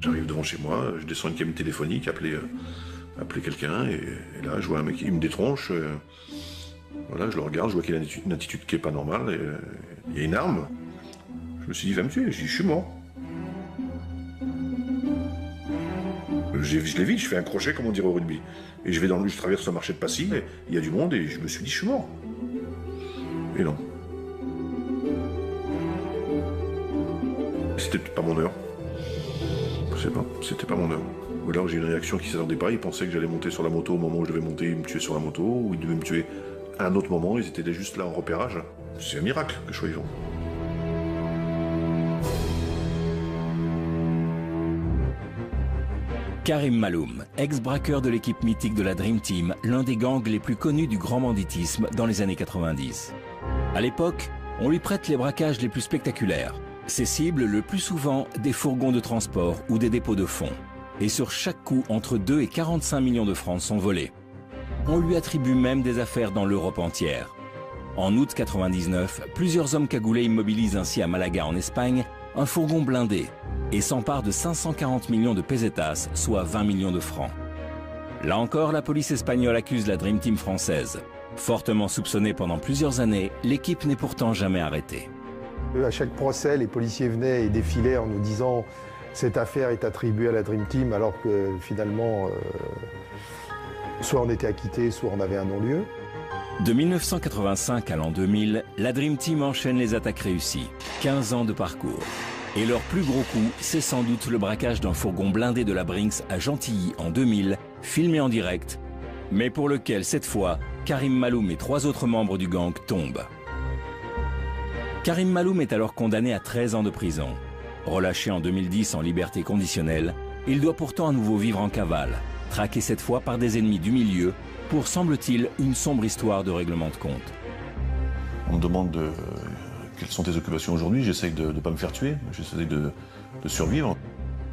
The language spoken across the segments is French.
J'arrive devant chez moi, je descends une cabine téléphonique, appeler quelqu'un, et là, je vois un mec, il me détronche. Voilà, je le regarde, je vois qu'il a une attitude qui est pas normale, et il y a une arme. Je me suis dit, il va me tuer. Je dis, je suis mort. Je l'ai vite, je fais un crochet, comme on dirait au rugby. Et je traverse le marché de Passy, et il y a du monde, et je me suis dit, je suis mort. Et non. C'était pas mon heure. Je sais pas, c'était pas mon heure. Ou alors j'ai une réaction qui s'attendait pas, ils pensaient que j'allais monter sur la moto au moment où je devais monter, ils me tuaient sur la moto, ou ils devaient me tuer à un autre moment, ils étaient juste là en repérage. C'est un miracle que je sois vivant. Karim Maloum, ex-braqueur de l'équipe mythique de la Dream Team, l'un des gangs les plus connus du grand banditisme dans les années 90. À l'époque, on lui prête les braquages les plus spectaculaires. Ses cibles, le plus souvent, des fourgons de transport ou des dépôts de fonds. Et sur chaque coup, entre 2 et 45 millions de francs sont volés. On lui attribue même des affaires dans l'Europe entière. En août 99, plusieurs hommes cagoulés immobilisent ainsi à Malaga en Espagne un fourgon blindé et s'emparent de 540 millions de pesetas, soit 20 millions de francs. Là encore, la police espagnole accuse la Dream Team française. Fortement soupçonnée pendant plusieurs années, l'équipe n'est pourtant jamais arrêtée. À chaque procès, les policiers venaient et défilaient en nous disant « cette affaire est attribuée à la Dream Team » alors que finalement, soit on était acquitté, soit on avait un non-lieu. De 1985 à l'an 2000, la Dream Team enchaîne les attaques réussies. 15 ans de parcours. Et leur plus gros coup, c'est sans doute le braquage d'un fourgon blindé de la Brinks à Gentilly en 2000, filmé en direct, mais pour lequel, cette fois, Karim Maloum et 3 autres membres du gang tombent. Karim Maloum est alors condamné à 13 ans de prison. Relâché en 2010 en liberté conditionnelle, il doit pourtant à nouveau vivre en cavale, traqué cette fois par des ennemis du milieu, pour, semble-t-il, une sombre histoire de règlement de compte. On me demande quelles sont tes occupations aujourd'hui, j'essaye de ne pas me faire tuer, j'essaye de survivre.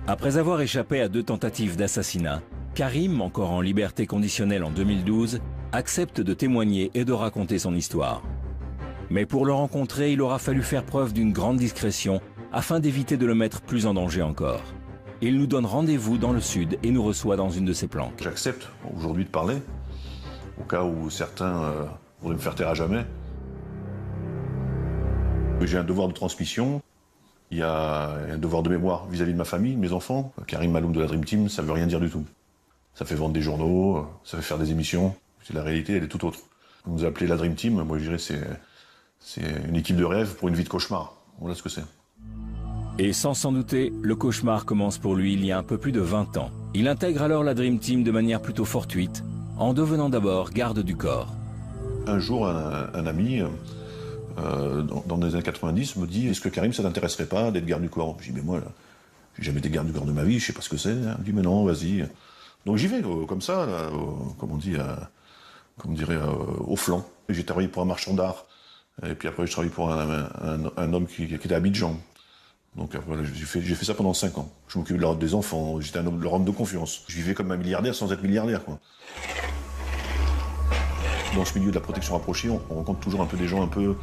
Après avoir échappé à 2 tentatives d'assassinat, Karim, encore en liberté conditionnelle en 2012, accepte de témoigner et de raconter son histoire. Mais pour le rencontrer, il aura fallu faire preuve d'une grande discrétion afin d'éviter de le mettre plus en danger encore. Il nous donne rendez-vous dans le sud et nous reçoit dans une de ses planques. J'accepte aujourd'hui de parler, au cas où certains voudraient me faire taire à jamais. J'ai un devoir de transmission, il y a un devoir de mémoire vis-à-vis de ma famille, de mes enfants. Karim Maloum de la Dream Team, ça veut rien dire du tout. Ça fait vendre des journaux, ça fait faire des émissions. La réalité, elle est tout autre. Vous nous appelez la Dream Team, moi je dirais c'est une équipe de rêve pour une vie de cauchemar. Voilà ce que c'est. Et sans s'en douter, le cauchemar commence pour lui il y a un peu plus de 20 ans. Il intègre alors la Dream Team de manière plutôt fortuite, en devenant d'abord garde du corps. Un jour, un ami, dans les années 90, me dit « Est-ce que Karim, ça t'intéresserait pas d'être garde du corps ?» Je dis « Mais moi, j'ai jamais été garde du corps de ma vie, je sais pas ce que c'est. » Il me dit « Mais non, vas-y. » Donc j'y vais, comme ça, là, comme on dit, comme on dirait, au flanc. J'ai travaillé pour un marchand d'art, et puis après je travaillé pour un homme qui était à Abidjan. Donc voilà, j'ai fait ça pendant 5 ans. Je m'occupais de la route des enfants, j'étais leur homme de confiance. Je vivais comme un milliardaire sans être milliardaire, quoi. Dans ce milieu de la protection rapprochée, on rencontre toujours un peu des gens un peu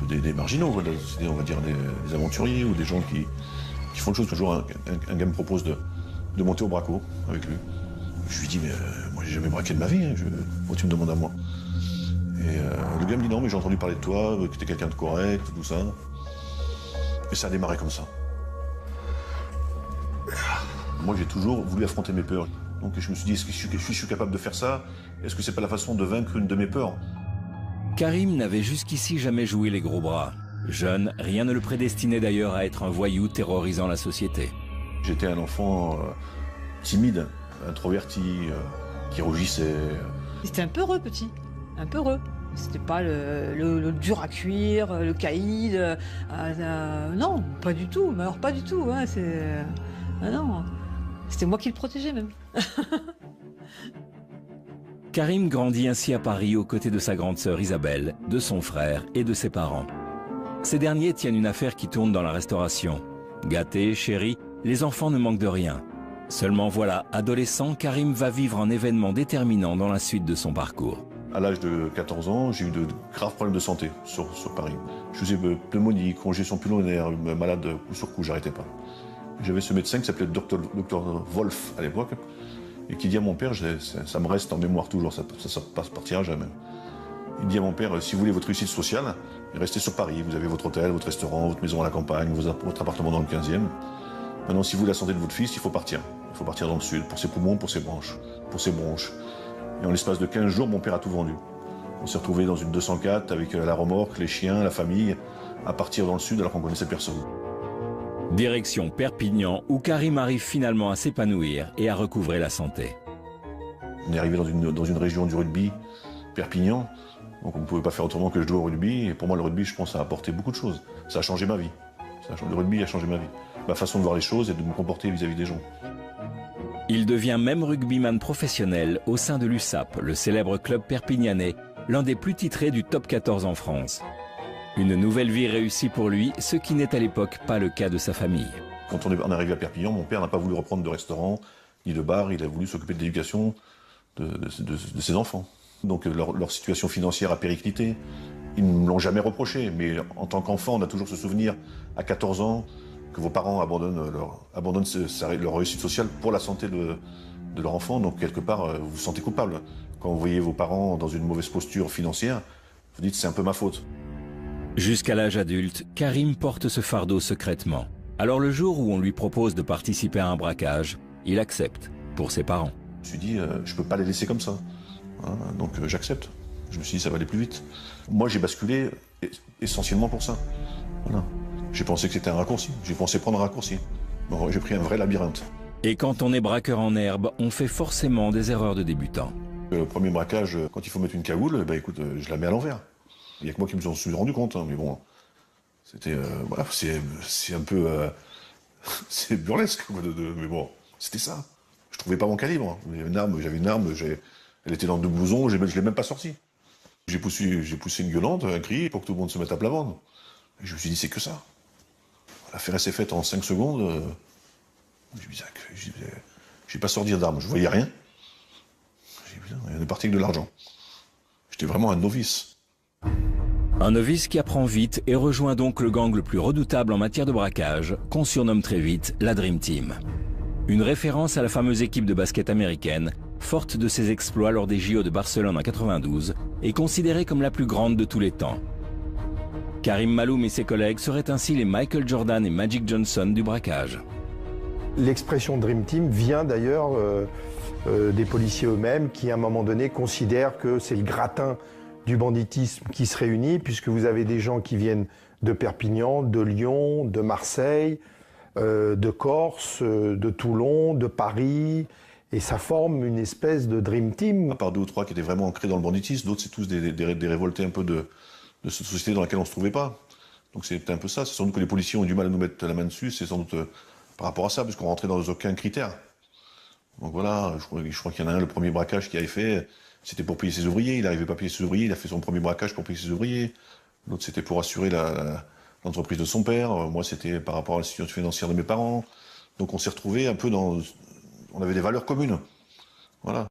des marginaux, quoi, de la société, on va dire des aventuriers ou des gens qui font le chose. Toujours un gars me propose de monter au braco avec lui. Je lui dis, mais moi j'ai jamais braqué de ma vie, hein, pourquoi tu me demandes à moi? Et le gars me dit, non mais j'ai entendu parler de toi, que t'es quelqu'un de correct, tout ça. Et ça a démarré comme ça. Moi j'ai toujours voulu affronter mes peurs. Donc je me suis dit, est-ce que je suis capable de faire ça? Est-ce que c'est pas la façon de vaincre une de mes peurs? Karim n'avait jusqu'ici jamais joué les gros bras. Jeune, rien ne le prédestinait d'ailleurs à être un voyou terrorisant la société. J'étais un enfant timide, introverti, qui rougissait. C'était un peureux petit, un peureux. C'était pas le dur à cuire, le caïd. Non, pas du tout. Mais alors pas du tout. Hein, non, c'était moi qui le protégeais même. Karim grandit ainsi à Paris aux côtés de sa grande sœur Isabelle, de son frère et de ses parents. Ces derniers tiennent une affaire qui tourne dans la restauration. Gâtés, chéris, les enfants ne manquent de rien. Seulement voilà, adolescent, Karim va vivre un événement déterminant dans la suite de son parcours. À l'âge de 14 ans, j'ai eu de graves problèmes de santé sur Paris. Je faisais pneumonie, congestion pulmonaire, malade coup sur coup, j'arrêtais pas. J'avais ce médecin qui s'appelait Dr Wolf à l'époque, et qui dit à mon père, ça me reste en mémoire toujours, ça partira jamais. Il dit à mon père, si vous voulez votre réussite sociale, restez sur Paris, vous avez votre hôtel, votre restaurant, votre maison à la campagne, votre appartement dans le 15e. Maintenant, si vous voulez la santé de votre fils, il faut partir. Il faut partir dans le sud, pour ses poumons, pour ses bronches. Et en l'espace de 15 jours, mon père a tout vendu. On s'est retrouvé dans une 204 avec la remorque, les chiens, la famille, à partir dans le sud alors qu'on connaissait personne. Direction Perpignan, où Karim arrive finalement à s'épanouir et à recouvrer la santé. On est arrivé dans une région du rugby, Perpignan, donc on ne pouvait pas faire autrement que je jouer au rugby. Et pour moi, le rugby, je pense, a apporté beaucoup de choses. Ça a changé ma vie. Le rugby a changé ma vie. Ma façon de voir les choses et de me comporter vis-à-vis des gens. Il devient même rugbyman professionnel au sein de l'USAP, le célèbre club perpignanais, l'un des plus titrés du top 14 en France. Une nouvelle vie réussie pour lui, ce qui n'est à l'époque pas le cas de sa famille. Quand on est arrivé à Perpignan, mon père n'a pas voulu reprendre de restaurant ni de bar, il a voulu s'occuper de l'éducation de ses enfants. Donc leur situation financière a périclité. Ils ne me l'ont jamais reproché, mais en tant qu'enfant, on a toujours ce souvenir, à 14 ans, que vos parents abandonnent leur réussite sociale pour la santé de leur enfant. Donc quelque part, vous vous sentez coupable. Quand vous voyez vos parents dans une mauvaise posture financière, vous dites c'est un peu ma faute. Jusqu'à l'âge adulte, Karim porte ce fardeau secrètement. Alors le jour où on lui propose de participer à un braquage, il accepte, pour ses parents. Je me suis dit, je ne peux pas les laisser comme ça. Hein, donc j'accepte. Je me suis dit, ça va aller plus vite. Moi, j'ai basculé essentiellement pour ça. Voilà. J'ai pensé que c'était un raccourci. J'ai pensé prendre un raccourci. Bon, j'ai pris un vrai labyrinthe. Et quand on est braqueur en herbe, on fait forcément des erreurs de débutant. Le premier braquage, quand il faut mettre une cagoule, bah, écoute, je la mets à l'envers. Il n'y a que moi qui me suis rendu compte, hein, mais bon, c'était, voilà, c'est un peu, c'est burlesque, mais bon, c'était ça. Je trouvais pas mon calibre. J'avais une arme, elle était dans deux blousons, je l'ai même pas sortie. J'ai poussé une gueulante, un cri, pour que tout le monde se mette à plat ventre. Et je me suis dit, c'est que ça. L'affaire s'est faite en 5 secondes. J'ai pas sorti d'arme, je voyais rien. J'ai dit, putain, il est parti avec de l'argent. J'étais vraiment un novice. Un novice qui apprend vite et rejoint donc le gang le plus redoutable en matière de braquage, qu'on surnomme très vite la Dream Team. Une référence à la fameuse équipe de basket américaine, forte de ses exploits lors des JO de Barcelone en 92, et considérée comme la plus grande de tous les temps. Karim Maloum et ses collègues seraient ainsi les Michael Jordan et Magic Johnson du braquage. L'expression Dream Team vient d'ailleurs des policiers eux-mêmes qui, à un moment donné, considèrent que c'est le gratin du banditisme qui se réunit, puisque vous avez des gens qui viennent de Perpignan, de Lyon, de Marseille, de Corse, de Toulon, de Paris, et ça forme une espèce de Dream Team. À part 2 ou 3 qui étaient vraiment ancrés dans le banditisme, d'autres c'est tous des révoltés un peu de cette société dans laquelle on ne se trouvait pas. Donc c'est un peu ça, c'est sans doute que les policiers ont eu du mal à nous mettre la main dessus, c'est sans doute par rapport à ça, parce qu'on rentrait dans aucun critère. Donc voilà, je crois qu'il y en a un, le premier braquage qu'il avait fait, c'était pour payer ses ouvriers, il n'arrivait pas à payer ses ouvriers, il a fait son premier braquage pour payer ses ouvriers. L'autre c'était pour assurer l'entreprise de son père, moi c'était par rapport à la situation financière de mes parents. Donc on s'est retrouvés un peu dans... On avait des valeurs communes. Voilà.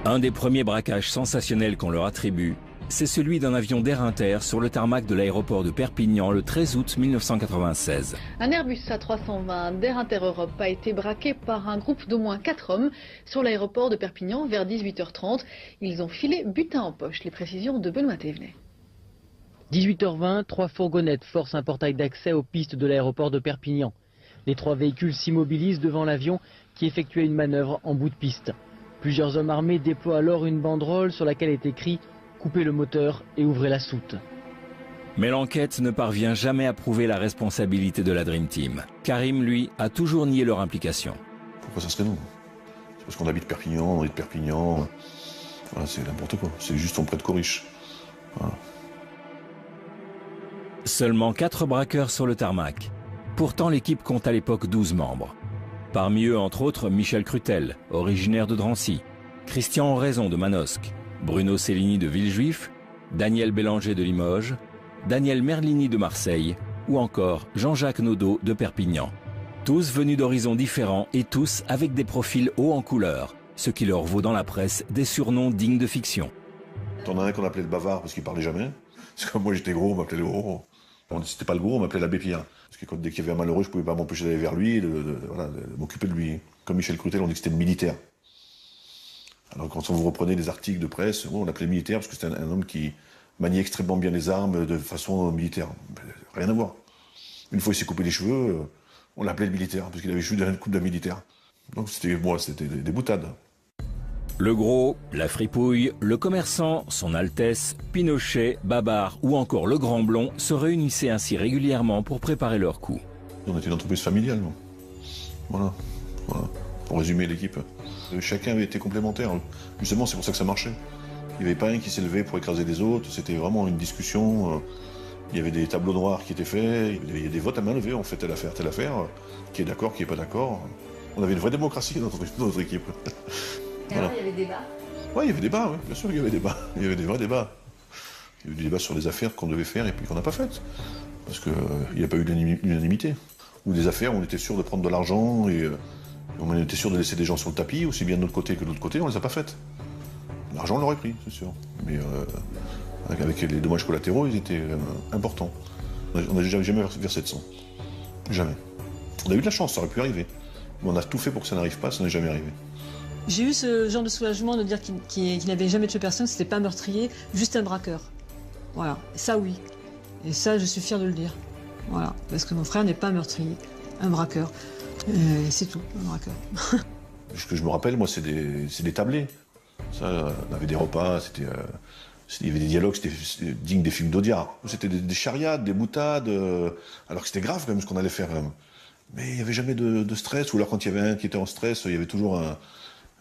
Un des premiers braquages sensationnels qu'on leur attribue, c'est celui d'un avion d'Air Inter sur le tarmac de l'aéroport de Perpignan le 13 août 1996. Un Airbus A320 d'Air Inter Europe a été braqué par un groupe d'au moins 4 hommes sur l'aéroport de Perpignan vers 18h30. Ils ont filé butin en poche. Les précisions de Benoît Thévenet. 18h20, 3 fourgonnettes forcent un portail d'accès aux pistes de l'aéroport de Perpignan. Les 3 véhicules s'immobilisent devant l'avion qui effectuait une manœuvre en bout de piste. Plusieurs hommes armés déploient alors une banderole sur laquelle est écrit « Coupez le moteur et ouvrez la soute ». Mais l'enquête ne parvient jamais à prouver la responsabilité de la Dream Team. Karim, lui, a toujours nié leur implication. Pourquoi ça serait nous? C'est parce qu'on habite Perpignan, on est de Perpignan. Voilà, c'est n'importe quoi. C'est juste on prête Coriche. Voilà. Seulement 4 braqueurs sur le tarmac. Pourtant, l'équipe compte à l'époque 12 membres. Parmi eux, entre autres, Michel Crutel, originaire de Drancy, Christian Oraison de Manosque, Bruno Cellini de Villejuif, Daniel Bélanger de Limoges, Daniel Merlini de Marseille ou encore Jean-Jacques Naudot de Perpignan. Tous venus d'horizons différents et tous avec des profils hauts en couleur, ce qui leur vaut dans la presse des surnoms dignes de fiction. T'en as un qu'on appelait le bavard parce qu'il parlait jamais. Parce que moi j'étais gros, on m'appelait le gros. C'était pas le gros, on m'appelait l'abbé Pierre. Parce que dès qu'il y avait un malheureux, je pouvais pas m'empêcher d'aller vers lui et de m'occuper de lui. Comme Michel Crutel, on dit que c'était le militaire. Alors quand vous reprenez les articles de presse, on l'appelait militaire parce que c'était un homme qui maniait extrêmement bien les armes de façon militaire. Rien à voir. Une fois il s'est coupé les cheveux, on l'appelait le militaire parce qu'il avait juste une coupe d'un militaire. Donc c'était des boutades. Le gros, la fripouille, le commerçant, son Altesse, Pinochet, Babar ou encore le Grand Blond se réunissaient ainsi régulièrement pour préparer leur coup. On était une entreprise familiale. Voilà. Pour résumer l'équipe. Chacun avait été complémentaire. Justement, c'est pour ça que ça marchait. Il n'y avait pas un qui s'élevait pour écraser les autres. C'était vraiment une discussion. Il y avait des tableaux noirs qui étaient faits. Il y a des votes à main levée. On fait telle affaire. Qui est d'accord, qui n'est pas d'accord. On avait une vraie démocratie dans notre équipe. Et alors, il y avait débat? Oui, il y avait débat, oui. Bien sûr qu'il y avait débat. Il y avait des vrais débats. Il y a eu des débats sur les affaires qu'on devait faire et puis qu'on n'a pas faites. Parce qu'il n'y a pas eu d'unanimité. Ou des affaires où on était sûr de prendre de l'argent et on était sûr de laisser des gens sur le tapis, aussi bien de notre côté que de l'autre côté, on ne les a pas faites. L'argent, on l'aurait pris, c'est sûr. Mais avec les dommages collatéraux, ils étaient importants. On n'a jamais versé de sang. Jamais. On a eu de la chance, ça aurait pu arriver. Mais on a tout fait pour que ça n'arrive pas, ça n'est jamais arrivé. J'ai eu ce genre de soulagement de dire qu'il n'avait jamais tué personne, c'était pas un meurtrier, juste un braqueur. Voilà, ça oui. Et ça, je suis fière de le dire. Voilà, parce que mon frère n'est pas un meurtrier, un braqueur. C'est tout, un braqueur. Ce que je me rappelle, moi, c'est des tablés. Ça, on avait des repas, il y avait des dialogues, c'était digne des films d'Audiard. C'était des charriades, des boutades, alors que c'était grave quand même ce qu'on allait faire. Mais il n'y avait jamais de stress, ou alors quand il y avait un qui était en stress, il y avait toujours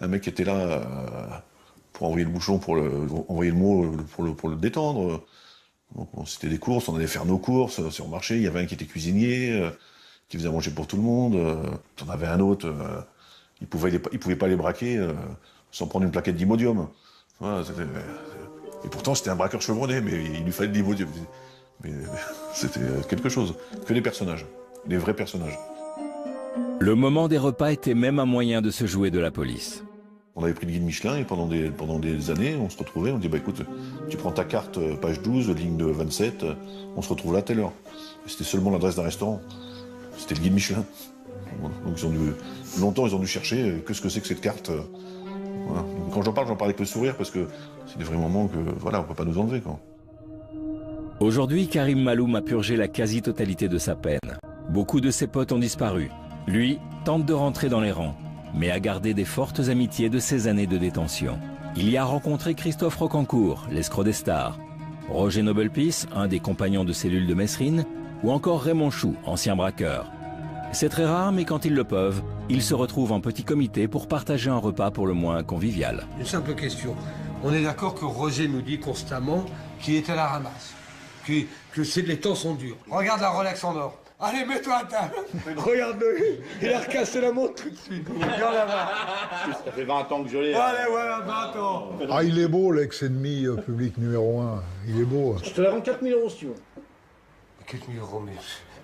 un mec qui était là pour envoyer le bouchon, envoyer le mot pour le détendre. Donc, c'était des courses, on allait faire nos courses sur le marché, il y avait un qui était cuisinier, qui faisait à manger pour tout le monde. On avait un autre, il pouvait pas les braquer sans prendre une plaquette d'Imodium. Voilà, et pourtant c'était un braqueur chevronné, mais il lui fallait de l'Imodium. Mais c'était quelque chose. Que des personnages, des vrais personnages. Le moment des repas était même un moyen de se jouer de la police. On avait pris le guide Michelin et pendant des années, on se retrouvait, on dit écoute, tu prends ta carte, page 12, ligne de 27, on se retrouve là à telle heure. C'était seulement l'adresse d'un restaurant. C'était le guide Michelin. Donc longtemps ils ont dû chercher qu'est-ce que c'est que cette carte. Voilà. Donc, quand j'en parle avec le sourire parce que c'est des vrais moments que voilà, on peut pas nous enlever quoi. Aujourd'hui, Karim Maloum a purgé la quasi-totalité de sa peine. Beaucoup de ses potes ont disparu. Lui tente de rentrer dans les rangs, mais a gardé des fortes amitiés de ses années de détention. Il y a rencontré Christophe Rocancourt, l'escroc des stars, Roger Nobelpis, un des compagnons de cellule de Messrine, ou encore Raymond Chou, ancien braqueur. C'est très rare, mais quand ils le peuvent, ils se retrouvent en petit comité pour partager un repas pour le moins convivial. Une simple question. On est d'accord que Roger nous dit constamment qu'il est à la ramasse, que les temps sont durs. Regarde la Rolex en or. Allez, mets-toi à table. Regarde-le. Il a recassé la montre tout de suite. Regarde là-bas. Ça fait 20 ans que je l'ai. Allez, voilà, 20 ans. Ah, il est beau, l'ex-ennemi public numéro 1. Il est beau. Je te la rends 4 000 € si tu veux. 4 000 €,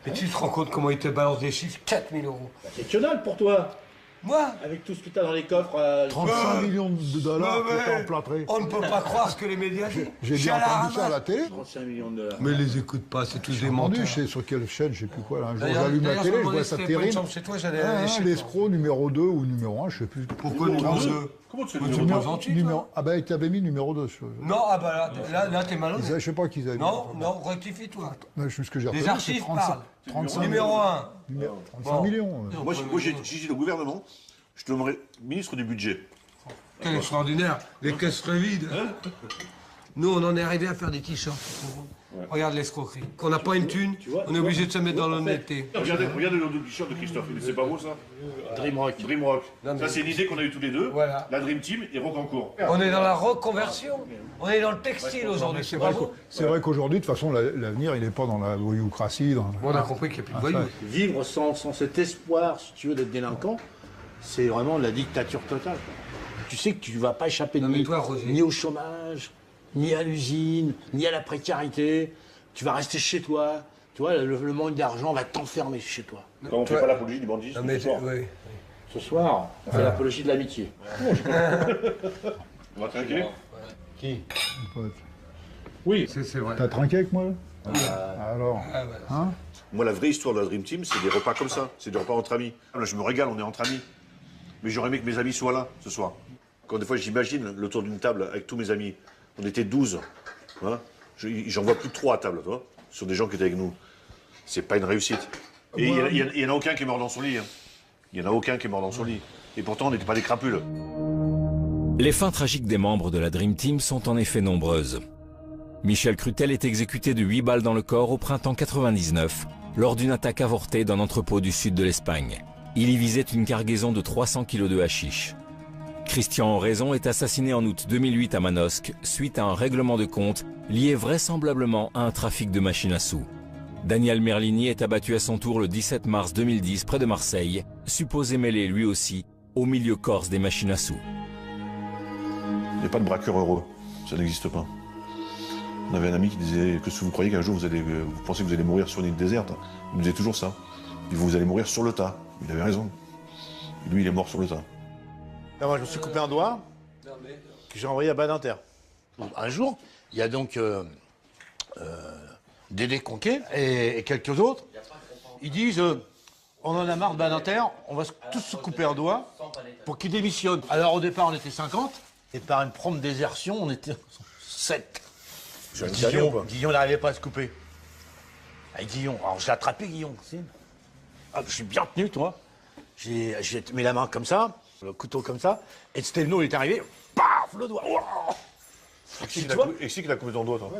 mais tu te rends compte comment il te balance des chiffres? 4 000 €. Bah, c'est que dalle pour toi. Moi? Avec tout ce que t'as dans les coffres. 35 millions de dollars qui étaient emplâtrés. On ne peut pas croire ce que les médias disent. J'ai bien entendu ça à la télé. 35 millions de dollars. Mais les écoute pas, c'est tous des J'ai menteurs. entendu, je sais sur quelle chaîne, je sais plus quoi. Là. Un jour, j'allume la télé, je vois ça terrible. Chez toi, j'allais aller chez toi. L'escroc numéro 2 ou numéro 1, je sais plus. Pourquoi numéro 2? Comment tu Mais fais tu le me numéro poses numéro... Ah ben, tu avais mis numéro 2. Non, ah bah là t'es malhonnête. Je sais pas qu'ils avaient mis. Non, rectifie-toi. Ce que j'ai Les retenu, archives c'est 35, parlent. 35 Numéro 1. 35 millions. Moi, si j'étais au gouvernement, je te nommerais ministre du budget. Quel extraordinaire. Les caisses seraient vides. Nous, on en est arrivé à faire des t-shirts. Ouais. Regarde l'escroquerie. Quand on n'a pas une thune, on est obligé de se mettre dans l'honnêteté. Regardez le t-shirt de Christophe, c'est pas beau ça? Dreamrock. Dreamrock. Non, ça c'est une idée qu'on a eue tous les deux. Voilà. La Dream Team et Rocancourt. On est dans la reconversion. On est dans le textile aujourd'hui, c'est pas beau. C'est vrai qu'aujourd'hui, de toute façon, l'avenir, il n'est pas dans la voyoucratie. On a compris qu'il n'y a plus de voyous. Vivre sans cet espoir, si tu veux, d'être délinquant, c'est vraiment la dictature totale. Tu sais que tu ne vas pas échapper ni au chômage, ni à l'usine, ni à la précarité. Tu vas rester chez toi. Tu vois, le manque d'argent va t'enfermer chez toi. Quand on ne fait pas l'apologie du bandit, ce soir, on fait l'apologie de l'amitié. On va trinquer. Qui? Pote. Oui. C'est vrai. T'as trinqué avec moi là? Alors, hein? Moi, la vraie histoire de la Dream Team, c'est des repas comme ça. C'est des repas entre amis. Là, je me régale, on est entre amis. Mais j'aurais aimé que mes amis soient là ce soir. Quand des fois, j'imagine le tour d'une table avec tous mes amis. On était 12. Hein? J'en vois plus de 3 à table, toi. Ce sont des gens qui étaient avec nous. C'est pas une réussite. Et il n'y en a aucun qui est mort dans son lit. Hein. Il n'y en a aucun qui est mort dans son lit. Et pourtant, on n'était pas des crapules. Les fins tragiques des membres de la Dream Team sont en effet nombreuses. Michel Crutel est exécuté de 8 balles dans le corps au printemps 99, lors d'une attaque avortée d'un entrepôt du sud de l'Espagne. Il y visait une cargaison de 300 kg de hashish. Christian Oraison est assassiné en août 2008 à Manosque, suite à un règlement de compte lié vraisemblablement à un trafic de machines à sous. Daniel Merlini est abattu à son tour le 17 mars 2010 près de Marseille, supposé mêlé lui aussi au milieu corse des machines à sous. Il n'y a pas de braqueur heureux, ça n'existe pas. On avait un ami qui disait que si vous croyez qu'un jour vous pensez que vous allez mourir sur une île déserte, il nous disait toujours ça. Il dit, vous allez mourir sur le tas. Il avait raison. Et lui, il est mort sur le tas. Non, moi, je me suis coupé un doigt que j'ai envoyé à Badinter. Un jour, il y a donc Dédé Conquet et quelques autres. Ils disent on en a marre de Badinter, on va tous se couper un doigt pour qu'il démissionne. Alors au départ, on était 50, et par une prompte désertion, on était 7. Guillon n'arrivait pas à se couper. Avec Guillon, alors je l'ai attrapé, Guillon. Ah, je suis bien tenu, toi. J'ai mis la main comme ça, le couteau comme ça, et Stelno est arrivé, paf, le doigt. Et c'est qui l'a coupé ton doigt, toi?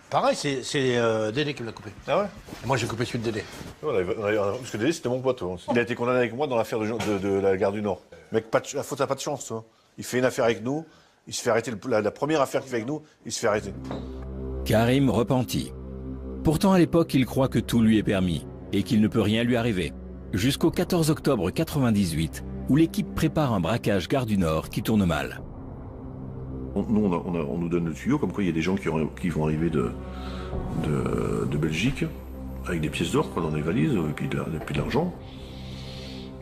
Pareil, c'est Dédé qui me l'a coupé. Ah ouais? Et moi, j'ai coupé celui de Dédé. Parce que Dédé, c'était mon pote. Il a été condamné avec moi dans l'affaire de la gare du Nord. Mec, la faute n'a pas de chance, toi. Il fait une affaire avec nous, il se fait arrêter. La première affaire qu'il fait avec nous, il se fait arrêter. Karim repenti. Pourtant, à l'époque, il croit que tout lui est permis et qu'il ne peut rien lui arriver. Jusqu'au 14 octobre 98, où l'équipe prépare un braquage gare du Nord qui tourne mal. Nous, on nous donne le tuyau, comme quoi il y a des gens qui vont arriver de Belgique, avec des pièces d'or dans les valises, et puis de l'argent,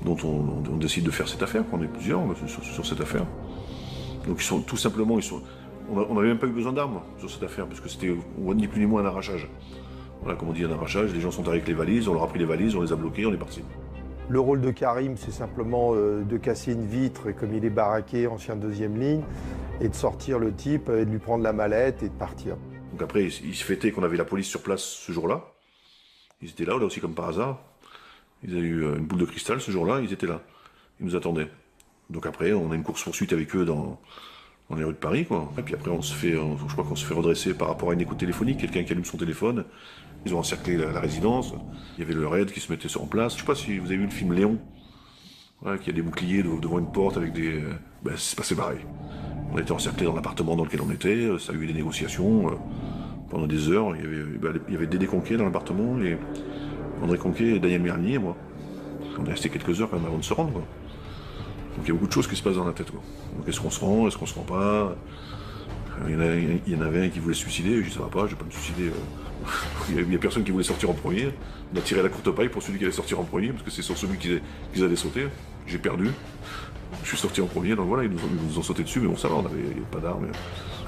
dont on décide de faire cette affaire, qu'on est plusieurs sur cette affaire. Donc ils sont tout simplement, on n'avait même pas eu besoin d'armes sur cette affaire, parce que c'était ni plus ni moins un arrachage. Voilà, comme on dit, un arrachage, les gens sont arrivés avec les valises, on leur a pris les valises, on les a bloquées, on est parti. Le rôle de Karim, c'est simplement de casser une vitre, comme il est baraqué, ancien deuxième ligne, et de sortir le type, et de lui prendre la mallette et de partir. Donc après, il se fêtait qu'on avait la police sur place ce jour-là. Ils étaient là aussi comme par hasard. Ils avaient eu une boule de cristal ce jour-là, ils étaient là. Ils nous attendaient. Donc après, on a une course-poursuite avec eux dans les rues de Paris, quoi. Et puis après, je crois qu'on se fait redresser par rapport à une écoute téléphonique, quelqu'un qui allume son téléphone. Ils ont encerclé la résidence. Il y avait le raid qui se mettait en place. Je sais pas si vous avez vu le film Léon, ouais, qui a des boucliers devant une porte avec des... c'est passé pareil. On a été encerclés dans l'appartement dans lequel on était. Ça a eu des négociations pendant des heures. Il y avait Dédé Conquet dans l'appartement, et André Conquet et Daniel Mernier et moi. On est resté quelques heures quand même avant de se rendre, quoi. Donc il y a beaucoup de choses qui se passent dans la tête, quoi. Donc est-ce qu'on se rend, est-ce qu'on se rend pas? Il y en avait un qui voulait se suicider, je dis ça va pas, je vais pas me suicider. Il y a personne qui voulait sortir en premier. On a tiré la courte paille pour celui qui allait sortir en premier, parce que c'est sur celui qu'ils allaient sauter. J'ai perdu. Je suis sorti en premier, donc voilà, ils nous ont sauté dessus, mais bon, ça va, on avait pas d'armes.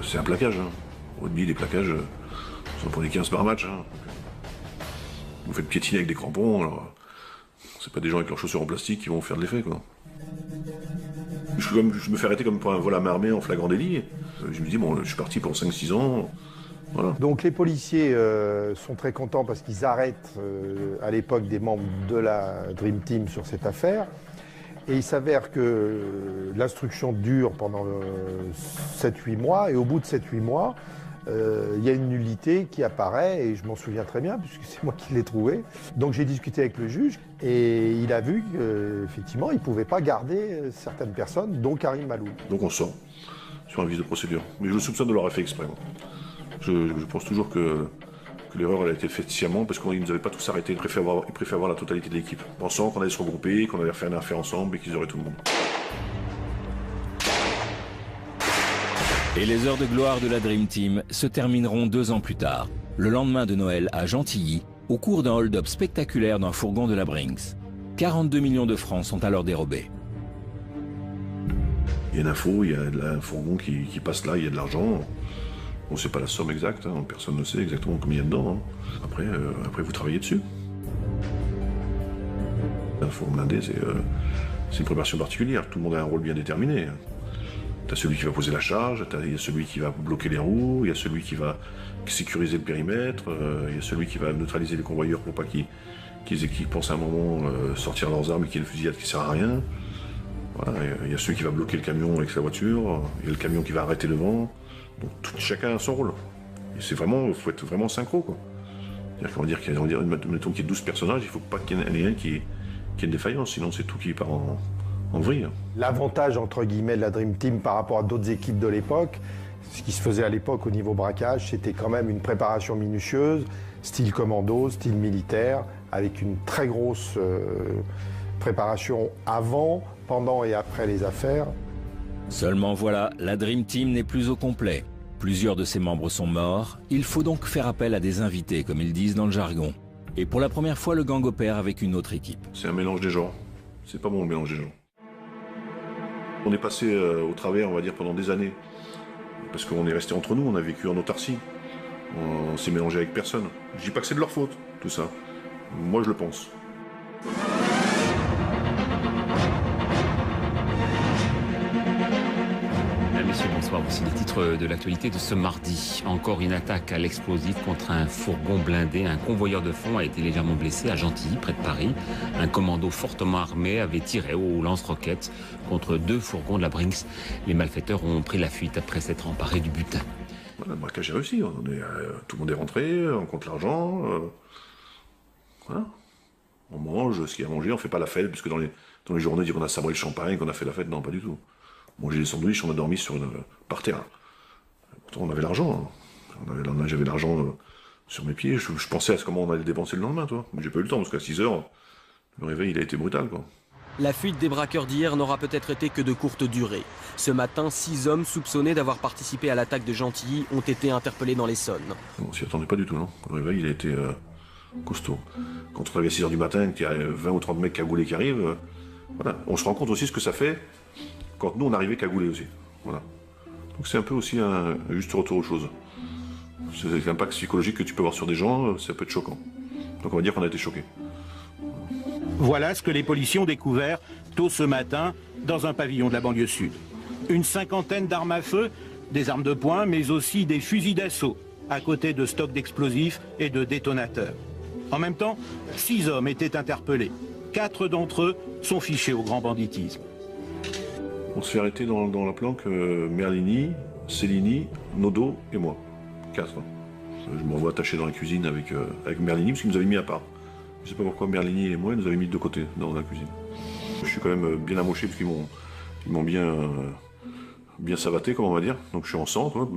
C'est un plaquage, hein. Au rugby, des plaquages, on en prenait 15 par match, hein. Vous faites piétiner avec des crampons, alors c'est pas des gens avec leurs chaussures en plastique qui vont faire de l'effet, quoi. Je me fais arrêter comme pour un vol à main armée en flagrant délit. Je me dis, bon, je suis parti pour 5-6 ans. Voilà. Donc les policiers sont très contents parce qu'ils arrêtent à l'époque des membres de la Dream Team sur cette affaire. Et il s'avère que l'instruction dure pendant 7-8 mois, et au bout de 7-8 mois, il y a une nullité qui apparaît, et je m'en souviens très bien, puisque c'est moi qui l'ai trouvé. Donc j'ai discuté avec le juge, et il a vu qu'effectivement, il ne pouvait pas garder certaines personnes, dont Karim Maloul. Donc on sort sur un vice de procédure. Mais je le soupçonne de l'avoir fait exprès. Je pense toujours que l'erreur elle a été faite sciemment, parce qu'ils ne nous avaient pas tous arrêtés. Ils préféraient avoir la totalité de l'équipe, pensant qu'on allait se regrouper, qu'on allait faire une affaire ensemble et qu'ils auraient tout le monde. Et les heures de gloire de la Dream Team se termineront 2 ans plus tard, le lendemain de Noël à Gentilly, au cours d'un hold-up spectaculaire d'un fourgon de la Brinks. 42 millions de francs sont alors dérobés. Il y a une info, il y a un fourgon qui passe là, il y a de l'argent. On ne sait pas la somme exacte, hein, personne ne sait exactement combien il y a dedans. Hein. Après, vous travaillez dessus. Un four blindé, c'est une préparation particulière. Tout le monde a un rôle bien déterminé. Tu as celui qui va poser la charge, il y a celui qui va bloquer les roues, il y a celui qui va sécuriser le périmètre, il y a celui qui va neutraliser les convoyeurs pour pas qu'ils pensent à un moment sortir leurs armes et qu'il y ait une fusillade qui ne sert à rien. Voilà, il y a celui qui va bloquer le camion avec sa voiture, il y a le camion qui va arrêter le vent. Donc chacun a son rôle. Et c'est vraiment, faut être vraiment synchro, quoi. C'est-à-dire qu'on va dire qu'il y a 12 personnages, il ne faut pas qu'il y en ait un qui ait une défaillance, sinon c'est tout qui part en vrille. L'avantage, entre guillemets, de la Dream Team par rapport à d'autres équipes de l'époque, ce qui se faisait à l'époque au niveau braquage, c'était quand même une préparation minutieuse, style commando, style militaire, avec une très grosse préparation avant, pendant et après les affaires. Seulement voilà, la Dream Team n'est plus au complet. Plusieurs de ses membres sont morts, il faut donc faire appel à des invités, comme ils disent dans le jargon. Et pour la première fois, le gang opère avec une autre équipe. C'est un mélange des genres. C'est pas bon le mélange des genres. On est passé au travers, on va dire, pendant des années. Parce qu'on est resté entre nous, on a vécu en autarcie. On s'est mélangé avec personne. Je dis pas que c'est de leur faute, tout ça. Moi, je le pense. Messieurs, bonsoir. Voici les titres de l'actualité de ce mardi. Encore une attaque à l'explosif contre un fourgon blindé. Un convoyeur de fond a été légèrement blessé à Gentilly, près de Paris. Un commando fortement armé avait tiré au lance-roquettes contre 2 fourgons de la Brinks. Les malfaiteurs ont pris la fuite après s'être emparés du butin. Voilà, le braquage est réussi. Tout le monde est rentré, on compte l'argent. Voilà. On mange ce qu'il y a à manger, on fait pas la fête, puisque dans les journaux, on dit qu'on a sabré le champagne, qu'on a fait la fête. Non, pas du tout. Manger des sandwichs, on a dormi par terre. Pourtant, on avait l'argent. Hein. J'avais l'argent sur mes pieds. Je pensais à comment on allait le dépenser le lendemain, toi. Mais j'ai pas eu le temps, parce qu'à 6 h, le réveil, il a été brutal, quoi. La fuite des braqueurs d'hier n'aura peut-être été que de courte durée. Ce matin, 6 hommes soupçonnés d'avoir participé à l'attaque de Gentilly ont été interpellés dans l'Essonne. On s'y attendait pas du tout, non. Le réveil, il a été costaud. Quand on arrive à 6 h du matin, qu'il y a 20 ou 30 mecs cagoulés qui arrivent, voilà. On se rend compte aussi ce que ça fait quand nous on arrivait cagoulés aussi. Voilà. Donc c'est un peu aussi un juste retour aux choses. C'est l'impact psychologique que tu peux avoir sur des gens, ça peut être choquant. Donc on va dire qu'on a été choqués. Voilà ce que les policiers ont découvert tôt ce matin dans un pavillon de la banlieue sud. Une cinquantaine d'armes à feu, des armes de poing, mais aussi des fusils d'assaut, à côté de stocks d'explosifs et de détonateurs. En même temps, 6 hommes étaient interpellés. 4 d'entre eux sont fichés au grand banditisme. On se fait arrêter dans la planque Merlini, Cellini, Nodo et moi. 4. Je me revois attaché dans la cuisine avec Merlini, parce qu'il nous avait mis à part. Je sais pas pourquoi Merlini et moi, ils nous avaient mis de côté dans la cuisine. Je suis quand même bien amoché, parce qu'ils m'ont bien savaté, comme on va dire. Donc je suis en centre, hein.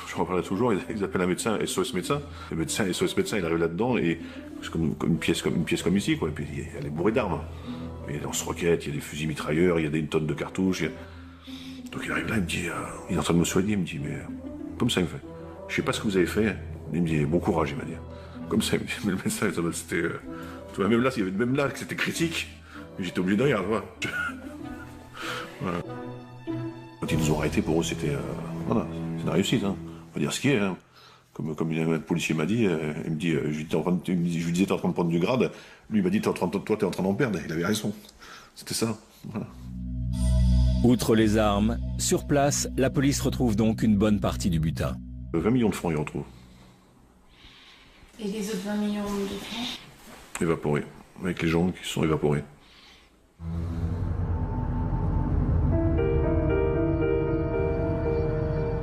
Je en parlais toujours, ils appellent un médecin, SOS médecin. Le médecin, SOS médecin, il arrive là-dedans, et c'est comme une pièce comme ici, quoi. Et puis elle est bourrée d'armes. Il y a des lance-roquettes, il y a des fusils mitrailleurs, il y a une tonne de cartouches. Donc il arrive là, il me dit, il est en train de me soigner, il me dit, mais comme ça, il me fait, je sais pas ce que vous avez fait. Il me dit, bon courage, il m'a dit. Comme ça, il me dit, mais le médecin, c'était, tu vois, même là, il y avait même là que c'était critique. J'étais obligé de rien, tu vois. Voilà. Quand ils nous ont arrêtés, pour eux, c'était, voilà, c'est une réussite, hein. On va dire ce qui est, hein. Comme un policier m'a dit, il me dit, je lui disais, t'es en train de prendre du grade. Lui, il m'a dit, toi, t'es en train d'en perdre. Il avait raison. C'était ça. Voilà. Outre les armes, sur place, la police retrouve donc une bonne partie du butin. 20 millions de francs, il retrouve. Et les autres 20 millions de francs? Évaporés. Avec les gens qui sont évaporés.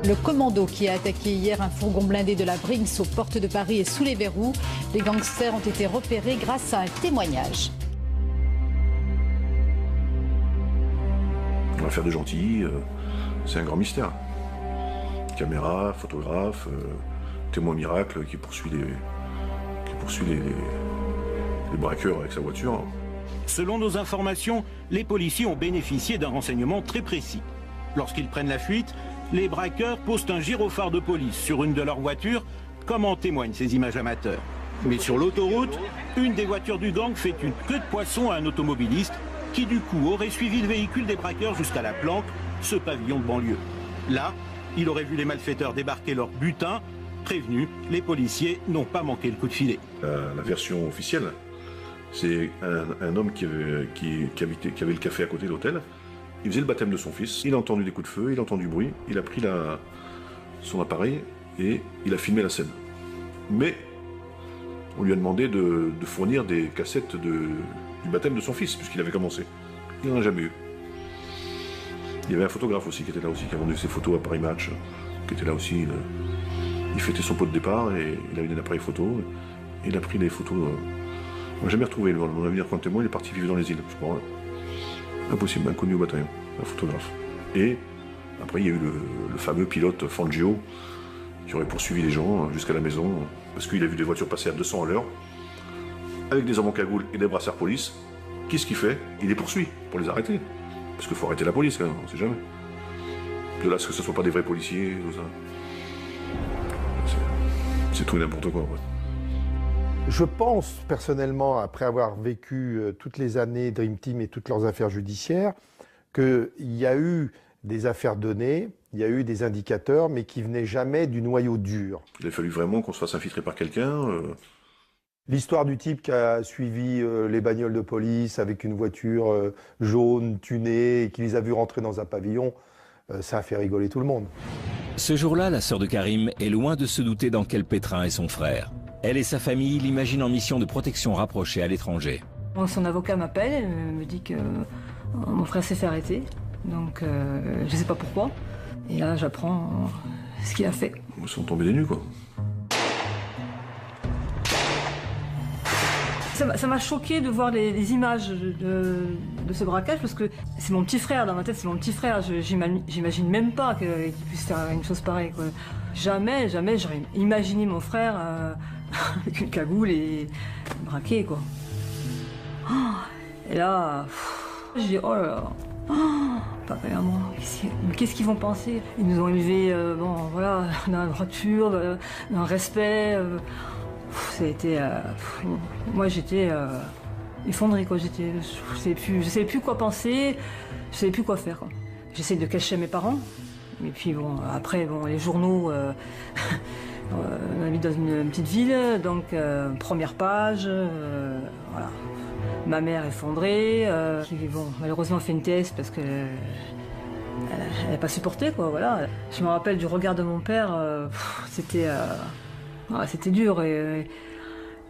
Le commando qui a attaqué hier un fourgon blindé de la Brinks aux portes de Paris est sous les verrous. Les gangsters ont été repérés grâce à un témoignage. L'affaire de Gentilly, c'est un grand mystère. Caméra, photographe, témoin miracle qui poursuit les braqueurs avec sa voiture. Selon nos informations, les policiers ont bénéficié d'un renseignement très précis. Lorsqu'ils prennent la fuite, les braqueurs posent un gyrophare de police sur une de leurs voitures, comme en témoignent ces images amateurs. Mais sur l'autoroute, une des voitures du gang fait une queue de poisson à un automobiliste qui du coup aurait suivi le véhicule des braqueurs jusqu'à la planque, ce pavillon de banlieue. Là, Il aurait vu les malfaiteurs débarquer leur butin. Prévenus, les policiers n'ont pas manqué le coup de filet. La version officielle, c'est un homme qui avait le café à côté de l'hôtel. Il faisait le baptême de son fils. Il a entendu des coups de feu, il a entendu du bruit. Il a pris son appareil et il a filmé la scène. Mais on lui a demandé de fournir des cassettes du baptême de son fils, puisqu'il avait commencé. Il n'en a jamais eu. Il y avait un photographe aussi qui était là aussi, qui a vendu ses photos à Paris Match, qui était là aussi. Il fêtait son pot de départ et il avait un appareil photo. Et il a pris les photos. On n'a jamais retrouvé mon avenir comme témoin, il est parti vivre dans les îles, je crois. Impossible, inconnu au bataillon, un photographe. Et après, il y a eu le fameux pilote Fangio qui aurait poursuivi les gens jusqu'à la maison parce qu'il a vu des voitures passer à 200 à l'heure avec des hommes en cagoule et des brassards police. Qu'est-ce qu'il fait? Il les poursuit pour les arrêter. Parce qu'il faut arrêter la police quand même, on ne sait jamais. De là, ce que ce ne soit pas des vrais policiers, tout ça. C'est tout et n'importe quoi. Ouais. Je pense personnellement, après avoir vécu toutes les années Dream Team et toutes leurs affaires judiciaires, qu'il y a eu des affaires données, il y a eu des indicateurs, mais qui venaient jamais du noyau dur. Il a fallu vraiment qu'on se fasse infiltrer par quelqu'un. L'histoire du type qui a suivi les bagnoles de police avec une voiture jaune, tunée, et qui les a vus rentrer dans un pavillon, ça a fait rigoler tout le monde. Ce jour-là, la sœur de Karim est loin de se douter dans quel pétrin est son frère. Elle et sa famille l'imaginent en mission de protection rapprochée à l'étranger. Son avocat m'appelle, me dit que mon frère s'est fait arrêter. Donc je ne sais pas pourquoi. Et là, j'apprends ce qu'il a fait. Ils sont tombés des nues, quoi. Ça m'a choqué de voir les images de ce braquage parce que c'est mon petit frère, dans ma tête c'est mon petit frère. J'imagine même pas qu'il puisse faire une chose pareille, quoi. Jamais j'aurais imaginé mon frère avec une cagoule et braqué, quoi. Et là, j'ai dit oh là là, papa et maman, qu'est-ce qu'ils vont penser? Ils nous ont élevés, bon voilà, dans la droiture, dans le respect. Ça a été, moi j'étais effondrée, quoi. Je savais plus quoi penser, je savais plus quoi faire, quoi. J'essayais de cacher à mes parents, et puis bon, après bon, les journaux, on habite dans une petite ville, donc première page, voilà. Ma mère effondrée, qui bon, malheureusement a fait une TS parce que elle n'a pas supporté, quoi, voilà. Je me rappelle du regard de mon père, c'était dur et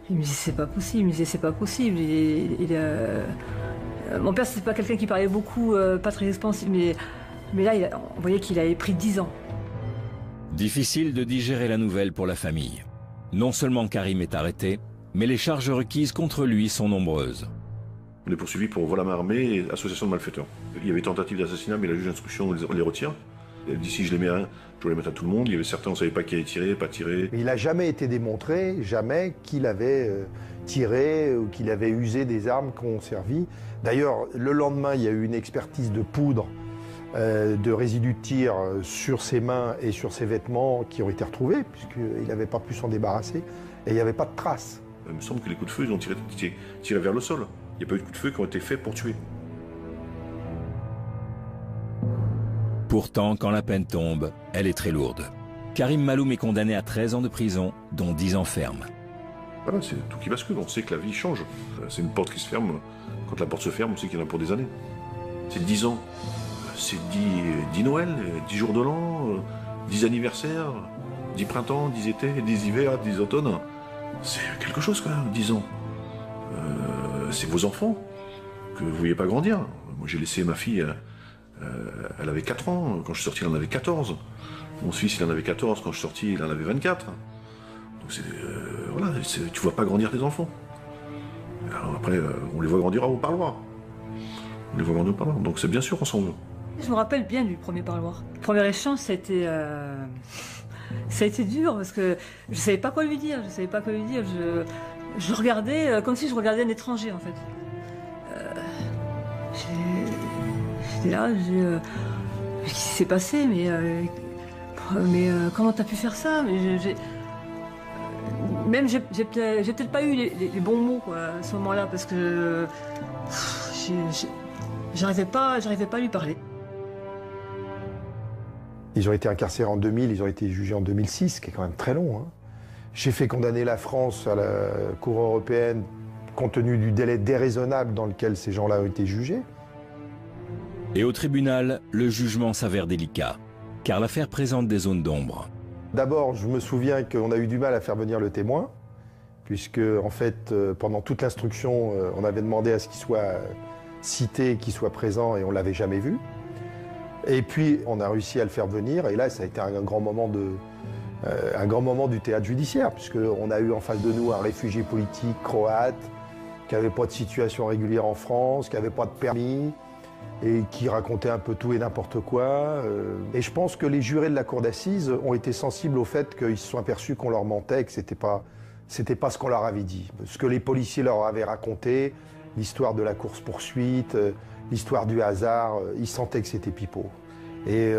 il me disait c'est pas possible, mon père c'était pas quelqu'un qui parlait beaucoup, pas très expansif, mais là on voyait qu'il avait pris 10 ans. Difficile de digérer la nouvelle pour la famille. Non seulement Karim est arrêté, mais les charges requises contre lui sont nombreuses. On est poursuivi pour vol à main armée et association de malfaiteurs. Il y avait tentative d'assassinat, mais la juge d'instruction on les retire. Elle dit si je les mets à un, je vais les mettre à tout le monde. Il y avait certains, on ne savait pas qui avait tiré, pas tiré. Mais il n'a jamais été démontré, jamais, qu'il avait tiré ou qu'il avait usé des armes qui ont servi. D'ailleurs, le lendemain, il y a eu une expertise de poudre, de résidus de tir sur ses mains et sur ses vêtements qui ont été retrouvés, puisqu'il n'avait pas pu s'en débarrasser, et il n'y avait pas de traces. Il me semble que les coups de feu, ils ont tiré vers le sol. Il n'y a pas eu de coups de feu qui ont été faits pour tuer. Pourtant, quand la peine tombe, elle est très lourde. Karim Maloum est condamné à 13 ans de prison, dont 10 ans ferme. Voilà, c'est tout qui bascule, on sait que la vie change. C'est une porte qui se ferme. Quand la porte se ferme, on sait qu'il y en a pour des années. C'est 10 ans. C'est 10 Noël, 10 jours de l'an, 10 anniversaires, 10 printemps, 10 étés, 10 hivers, 10 automnes. C'est quelque chose quand même, 10 ans. C'est vos enfants que vous ne voyez pas grandir. Moi j'ai laissé ma fille, elle avait 4 ans, quand je suis sorti elle en avait 14. Mon fils il en avait 14, quand je suis sorti il en avait 24. Donc voilà, tu ne vois pas grandir tes enfants. Alors après on les voit grandir au parloir. On les voit grandir au parloir, donc c'est bien sûr qu'on s'en veut. Je me rappelle bien du premier parloir. Le premier échange, ça a été dur parce que je savais pas quoi lui dire. Je regardais comme si je regardais un étranger en fait. J'étais là, qu'est-ce qui s'est passé? Mais comment t'as pu faire ça? Même j'ai peut-être pas eu les bons mots quoi, à ce moment-là parce que j'arrivais pas à lui parler. Ils ont été incarcérés en 2000, ils ont été jugés en 2006, ce qui est quand même très long. Hein. J'ai fait condamner la France à la Cour européenne compte tenu du délai déraisonnable dans lequel ces gens-là ont été jugés. Et au tribunal, le jugement s'avère délicat, car l'affaire présente des zones d'ombre. D'abord, je me souviens qu'on a eu du mal à faire venir le témoin, puisque en fait, pendant toute l'instruction, on avait demandé à ce qu'il soit cité, qu'il soit présent, et on ne l'avait jamais vu. Et puis, on a réussi à le faire venir, et là, ça a été un grand moment du théâtre judiciaire, puisqu'on a eu en face de nous un réfugié politique croate, qui n'avait pas de situation régulière en France, qui n'avait pas de permis, et qui racontait un peu tout et n'importe quoi. Et je pense que les jurés de la cour d'assises ont été sensibles au fait qu'ils se sont aperçus qu'on leur mentait, que c'était pas ce qu'on leur avait dit. Ce que les policiers leur avaient raconté, l'histoire de la course-poursuite, l'histoire du hasard, ils sentaient que c'était pipeau. Et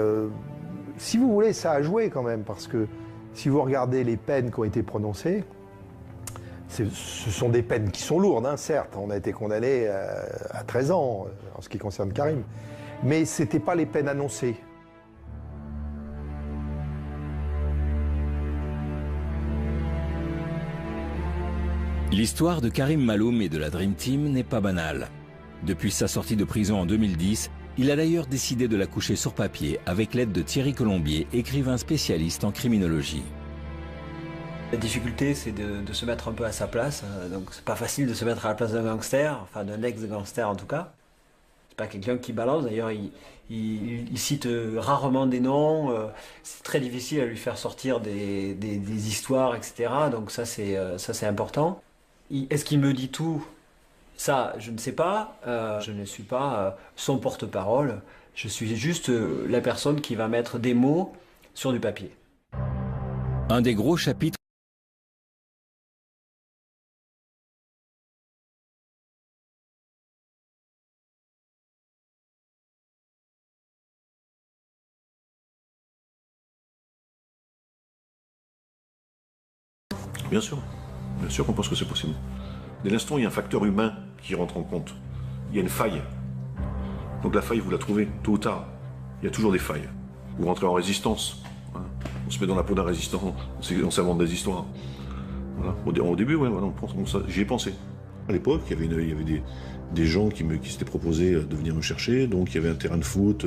si vous voulez, ça a joué quand même, parce que si vous regardez les peines qui ont été prononcées, ce sont des peines qui sont lourdes, hein, certes. On a été condamné à 13 ans en ce qui concerne Karim. Mais ce n'étaient pas les peines annoncées. L'histoire de Karim Maloum et de la Dream Team n'est pas banale. Depuis sa sortie de prison en 2010, il a d'ailleurs décidé de la coucher sur papier avec l'aide de Thierry Colombier, écrivain spécialiste en criminologie. La difficulté, c'est de se mettre un peu à sa place. Donc, c'est pas facile de se mettre à la place d'un gangster, enfin d'un ex-gangster en tout cas. C'est pas quelqu'un qui balance. D'ailleurs, il cite rarement des noms. C'est très difficile à lui faire sortir des histoires, etc. Donc ça, c'est important. Est-ce qu'il me dit tout? Ça, je ne sais pas. Je ne suis pas son porte-parole. Je suis juste la personne qui va mettre des mots sur du papier. Un des gros chapitres Bien sûr qu'on pense que c'est possible. Dès l'instant, il y a un facteur humain qui rentre en compte. Il y a une faille. Donc la faille, vous la trouvez tôt ou tard. Il y a toujours des failles. Vous rentrez en résistance. Hein. On se met dans la peau d'un résistant, on s'invente des histoires. Voilà. Au début, ouais, voilà, j'y ai pensé. À l'époque, il y avait des gens qui s'étaient proposés de venir me chercher. Donc il y avait un terrain de foot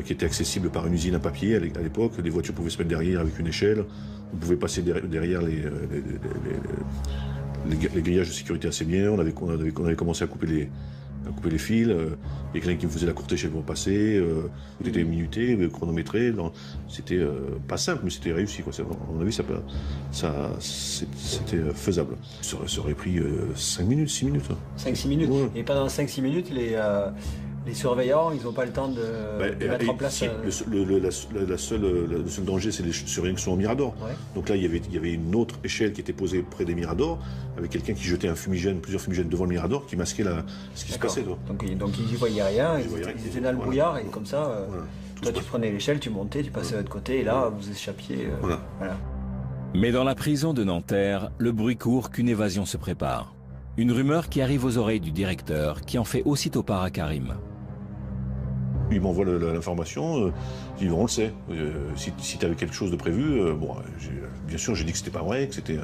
qui était accessible par une usine à papier à l'époque. Les voitures pouvaient se mettre derrière avec une échelle. On pouvait passer derrière les grillages de sécurité assez bien. On avait commencé à couper les fils. Il y a quelqu'un qui me faisait la courte échelle pour passer. Tout était minuté, chronométré. C'était pas simple, mais c'était réussi. Quoi. À mon avis, c'était faisable. Ça aurait pris 5 minutes, 6 minutes. 5-6 minutes. Ouais. Et pendant 5-6 minutes, les surveillants, ils n'ont pas le temps de mettre en place... Le seul danger, c'est les surveillants qui sont au Mirador. Ouais. Donc là, il y avait une autre échelle qui était posée près des Miradors, avec quelqu'un qui jetait plusieurs fumigènes devant le Mirador, qui masquait ce qui se passait. Donc ils n'y voyaient rien, ils étaient dans le brouillard, et comme ça, toi tu prenais l'échelle, tu montais, tu passais de l'autre côté, et là, vous échappiez. Voilà. Mais dans la prison de Nanterre, le bruit court qu'une évasion se prépare. Une rumeur qui arrive aux oreilles du directeur, qui en fait aussitôt part à Karim. Il m'envoie l'information, il dit on le sait, si tu avais quelque chose de prévu, bien sûr j'ai dit que c'était pas vrai, que c'était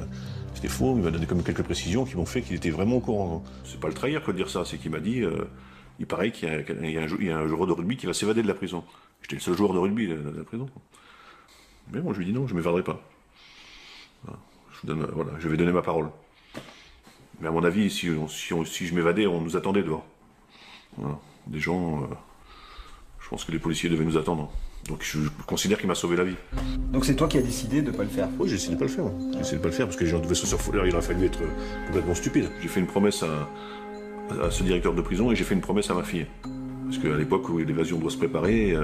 faux, il m'a donné comme quelques précisions qui m'ont fait qu'il était vraiment au courant. C'est pas le trahir que de dire ça, c'est qu'il m'a dit, il paraît qu'il y a un joueur de rugby qui va s'évader de la prison. J'étais le seul joueur de rugby de la prison. Mais bon, je lui dis non, je ne m'évaderai pas. Je vais donner ma parole. Mais à mon avis, si je m'évadais, on nous attendait dehors. Voilà. Des gens... Je pense que les policiers devaient nous attendre. Donc je considère qu'il m'a sauvé la vie. Donc c'est toi qui as décidé de ne pas le faire? Oui, j'ai décidé de ne pas le faire. J'ai décidé de ne pas le faire parce que les gens devaient se survoler. Il aurait fallu être complètement stupide. J'ai fait une promesse à ce directeur de prison et j'ai fait une promesse à ma fille. Parce qu'à l'époque où l'évasion doit se préparer,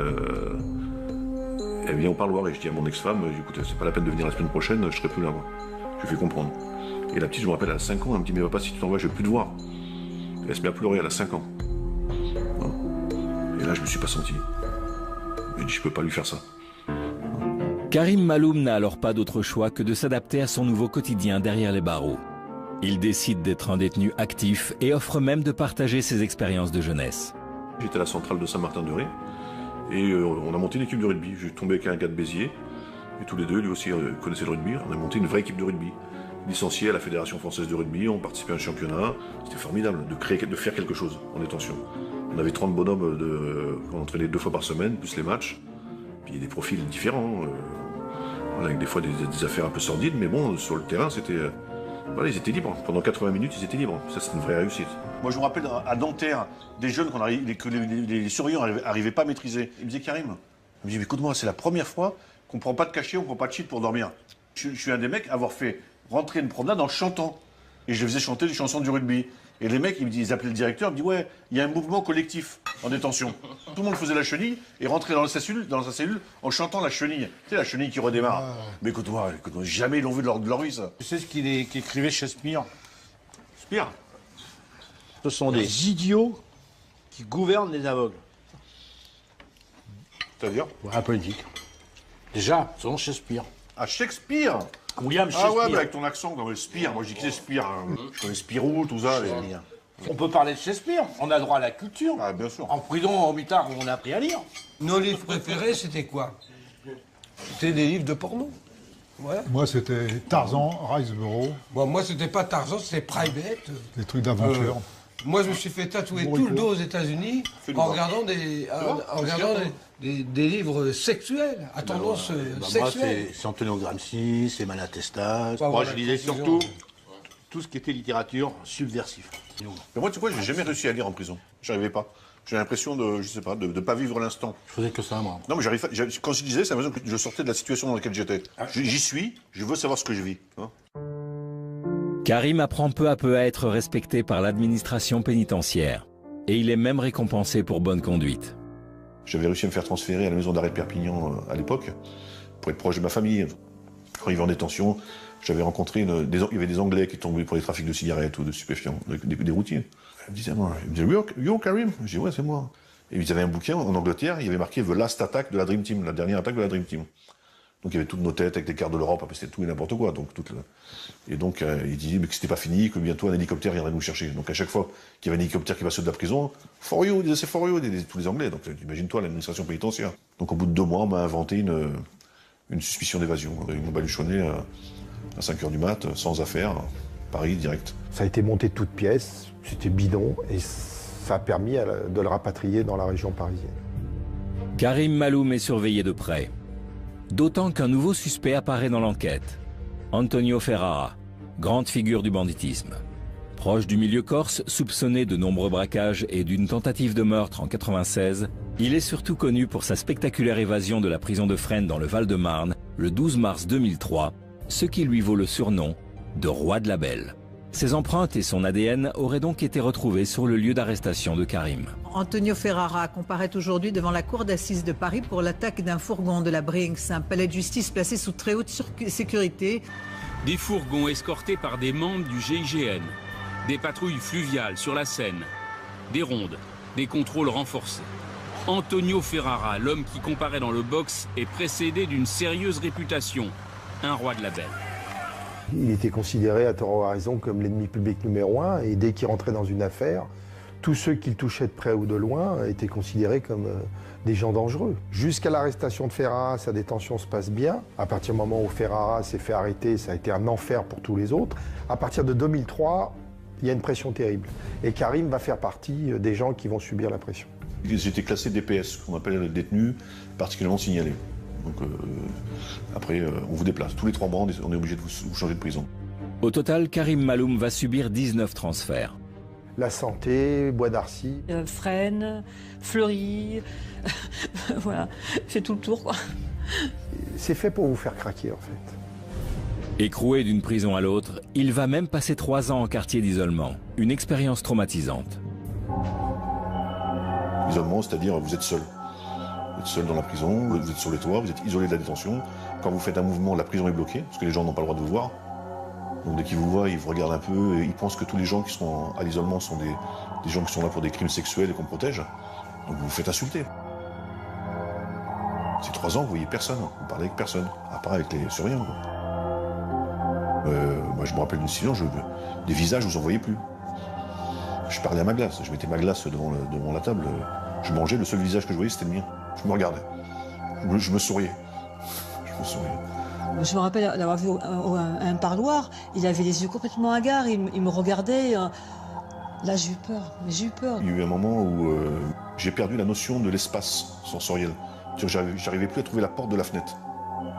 elle vient au parloir et je dis à mon ex-femme, écoute, c'est pas la peine de venir la semaine prochaine, je serai plus là. Moi. Je lui fais comprendre. Et la petite, je me rappelle, elle a 5 ans, elle me dit, mais papa, si tu t'en vas, je ne vais plus te voir. Et elle se met à pleurer, elle a 5 ans. Et là, je me suis pas senti. J'ai dit, je peux pas lui faire ça. Karim Maloum n'a alors pas d'autre choix que de s'adapter à son nouveau quotidien derrière les barreaux. Il décide d'être un détenu actif et offre même de partager ses expériences de jeunesse. J'étais à la centrale de Saint-Martin-de-Ré Et on a monté une équipe de rugby. J'ai tombé avec un gars de Béziers, et tous les deux, lui aussi, connaissaient le rugby. On a monté une vraie équipe de rugby. Licenciés à la Fédération Française de Rugby, on participait à un championnat. C'était formidable de faire quelque chose en détention. On avait 30 bonhommes qu'on entraînait 2 fois par semaine, plus les matchs. Puis il y a des profils différents, avec des fois des affaires un peu sordides, mais bon, sur le terrain, c'était... voilà, ils étaient libres. Pendant 80 minutes, ils étaient libres. Ça, c'est une vraie réussite. Moi, je me rappelle à Nanterre, des jeunes que les surveillants n'arrivaient pas à maîtriser. Ils me disaient, Karim, il me dit, écoute-moi, c'est la première fois qu'on ne prend pas de cachet, on ne prend pas de shit pour dormir. Je suis un des mecs à avoir fait rentrer une promenade en chantant. Et je les faisais chanter des chansons du rugby. Et les mecs, ils appelaient le directeur, ils me disaient, ouais, il y a un mouvement collectif en détention. Tout le monde faisait la chenille et rentrait dans sa cellule en chantant la chenille. Tu sais, la chenille qui redémarre. Ah. Mais écoute-moi, jamais ils l'ont vu de leur vie, ça. Tu sais ce qu'écrivait Shakespeare? Shakespeare, ce sont des idiots qui gouvernent les aveugles. C'est-à-dire? La politique. Déjà, selon Shakespeare. Ah, Shakespeare? William Shakespeare. Ah ouais, mais avec ton accent, non mais Spire, moi je dis que c'est Spire. Je connais Spirou, tout ça. On peut parler de Shakespeare, on a droit à la culture. Ah, bien sûr. En prison, au mitard, on a appris à lire. Nos livres préférés, c'était quoi? C'était des livres de porno. Ouais. Moi, c'était Tarzan, Riceboro. Bon, moi, c'était pas Tarzan, c'était Private. Des trucs d'aventure. Moi, je me suis fait tatouer tout le dos aux États-Unis en regardant des livres sexuels, à tendance sexuelle. Moi, c'est Antonio Gramsci, c'est Malatesta. Moi, je lisais surtout tout ce qui était littérature subversive. Mais moi, tu vois, j'ai jamais réussi à lire en prison. J'arrivais pas. J'ai l'impression de, je sais pas, de pas vivre l'instant. Je faisais que ça, moi. Non, mais quand je disais, c'est l'impression que je sortais de la situation dans laquelle j'étais. J'y suis, je veux savoir ce que je vis. Hein. Karim apprend peu à peu à être respecté par l'administration pénitentiaire. Et il est même récompensé pour bonne conduite. J'avais réussi à me faire transférer à la maison d'arrêt de Perpignan à l'époque, pour être proche de ma famille. Quand il va en détention, j'avais rencontré, il y avait des Anglais qui tombaient pour les trafics de cigarettes ou de stupéfiants, des routiers. Ils me disaient, yo Karim? Je dis, ouais, c'est moi. Et ils avaient un bouquin en Angleterre, il y avait marqué The Last Attack de la Dream Team, la dernière attaque de la Dream Team. Donc il y avait toutes nos têtes avec les cartes de l'Europe, après c'était tout et n'importe quoi. Et donc il disait mais que c'était pas fini, que bientôt un hélicoptère viendrait nous chercher. Donc à chaque fois qu'il y avait un hélicoptère qui passait de la prison, for you, c'est for you, tous les Anglais. Donc imagine-toi l'administration pénitentiaire. Donc au bout de 2 mois, on m'a inventé une suspicion d'évasion. Ils m'ont baluchonné à 5h du mat, sans affaire, Paris direct. Ça a été monté de toutes pièces, c'était bidon, et ça a permis de le rapatrier dans la région parisienne. Karim Maloum est surveillé de près. D'autant qu'un nouveau suspect apparaît dans l'enquête. Antonio Ferrara, grande figure du banditisme. Proche du milieu corse, soupçonné de nombreux braquages et d'une tentative de meurtre en 1996, il est surtout connu pour sa spectaculaire évasion de la prison de Fresnes dans le Val-de-Marne le 12 mars 2003, ce qui lui vaut le surnom de Roi de la Belle. Ses empreintes et son ADN auraient donc été retrouvés sur le lieu d'arrestation de Karim. Antonio Ferrara comparaît aujourd'hui devant la cour d'assises de Paris pour l'attaque d'un fourgon de la Brinks, un palais de justice placé sous très haute sécurité. Des fourgons escortés par des membres du GIGN, des patrouilles fluviales sur la Seine, des rondes, des contrôles renforcés. Antonio Ferrara, l'homme qui comparaît dans le box, est précédé d'une sérieuse réputation, un roi de la belle. Il était considéré à tort ou à raison comme l'ennemi public numéro 1, et dès qu'il rentrait dans une affaire, tous ceux qu'il touchait de près ou de loin étaient considérés comme des gens dangereux. Jusqu'à l'arrestation de Ferrara, sa détention se passe bien. À partir du moment où Ferrara s'est fait arrêter, ça a été un enfer pour tous les autres. À partir de 2003, il y a une pression terrible. Et Karim va faire partie des gens qui vont subir la pression. J'étais classé DPS, qu'on appelle détenu particulièrement signalé. Donc après, on vous déplace. Tous les 3 mois, on est obligé de vous changer de prison. Au total, Karim Maloum va subir 19 transferts. La Santé, Bois d'Arcy. Fresnes, Fleury, voilà, fait tout le tour, quoi. C'est fait pour vous faire craquer, en fait. Écroué d'une prison à l'autre, il va même passer 3 ans en quartier d'isolement. Une expérience traumatisante. L'isolement, c'est-à-dire vous êtes seul. Vous êtes seul dans la prison, vous êtes sur les toits, vous êtes isolé de la détention. Quand vous faites un mouvement, la prison est bloquée, parce que les gens n'ont pas le droit de vous voir. Donc dès qu'ils vous voient, ils vous regardent un peu, et ils pensent que tous les gens qui sont à l'isolement sont des gens qui sont là pour des crimes sexuels et qu'on protège. Donc vous vous faites insulter. C'est 3 ans, vous voyez personne, vous parlez avec personne, à part avec les surveillants. Moi je me rappelle d'une situation, des visages, vous en voyez plus. Je parlais à ma glace, je mettais ma glace devant la table. Je mangeais, le seul visage que je voyais, c'était le mien. Je me regardais. Je me souriais. Je me souriais. Je me rappelle d'avoir vu un parloir, il avait les yeux complètement hagards, il me regardait. Là, j'ai eu peur. Mais j'ai eu peur. Il y a eu un moment où j'ai perdu la notion de l'espace sensoriel. J'arrivais plus à trouver la porte de la fenêtre.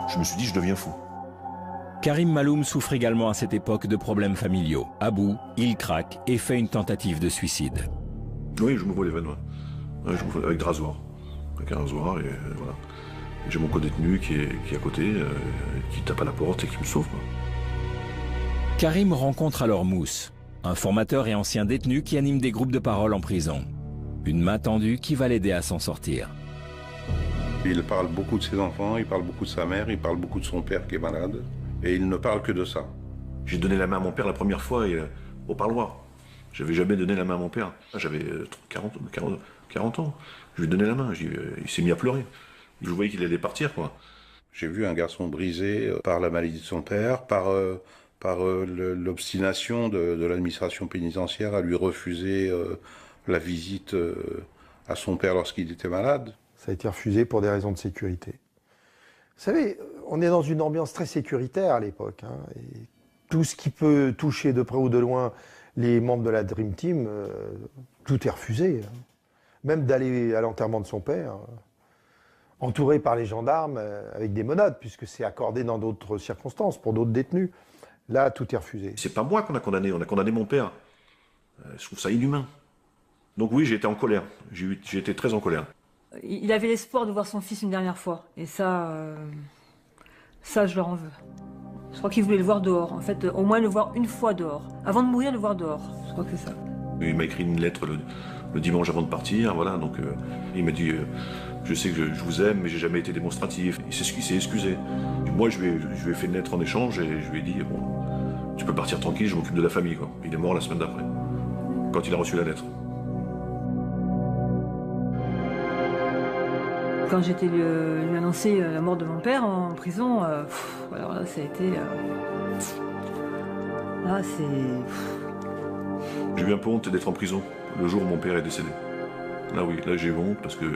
Je me suis dit, je deviens fou. Karim Maloum souffre également à cette époque de problèmes familiaux. À bout, il craque et fait une tentative de suicide. Oui, je me vois les veines, ouais, je me vois avec rasoir. Avec un rasoir, et voilà. J'ai mon co-détenu qui est à côté, qui tape à la porte et qui me sauve, quoi. Karim rencontre alors Mousse, un formateur et ancien détenu qui anime des groupes de parole en prison. Une main tendue qui va l'aider à s'en sortir. Il parle beaucoup de ses enfants, il parle beaucoup de sa mère, il parle beaucoup de son père qui est malade. Et il ne parle que de ça. J'ai donné la main à mon père la première fois au parloir. J'avais jamais donné la main à mon père. J'avais 40 ans. Je lui ai donné la main. Il s'est mis à pleurer. Je voyais qu'il allait partir, quoi. J'ai vu un garçon brisé par la maladie de son père, par l'obstination de l'administration pénitentiaire à lui refuser la visite à son père lorsqu'il était malade. Ça a été refusé pour des raisons de sécurité. Vous savez, on est dans une ambiance très sécuritaire à l'époque. Hein, et tout ce qui peut toucher de près ou de loin les membres de la Dream Team, tout est refusé. Hein. Même d'aller à l'enterrement de son père, entouré par les gendarmes avec des menottes, puisque c'est accordé dans d'autres circonstances, pour d'autres détenus. Là, tout est refusé. C'est pas moi qu'on a condamné, on a condamné mon père. Je trouve ça inhumain. Donc oui, j'ai été en colère. J'ai été très en colère. Il avait l'espoir de voir son fils une dernière fois. Et ça, je leur en veux. Je crois qu'il voulait le voir dehors. En fait, au moins le voir une fois dehors. Avant de mourir, le voir dehors. Je crois que c'est ça. Il m'a écrit une lettre le dimanche avant de partir. Voilà, donc il m'a dit je sais que je vous aime, mais j'ai jamais été démonstratif. Il s'est excusé. Et moi, je lui ai fait une lettre en échange et je lui ai dit bon, tu peux partir tranquille, je m'occupe de la famille, quoi. Il est mort la semaine d'après, quand il a reçu la lettre. Quand j'étais lui annoncer la mort de mon père en prison, alors là, ça a été... là, c'est... J'ai eu un peu honte d'être en prison le jour où mon père est décédé. Là, oui, là, j'ai eu honte parce que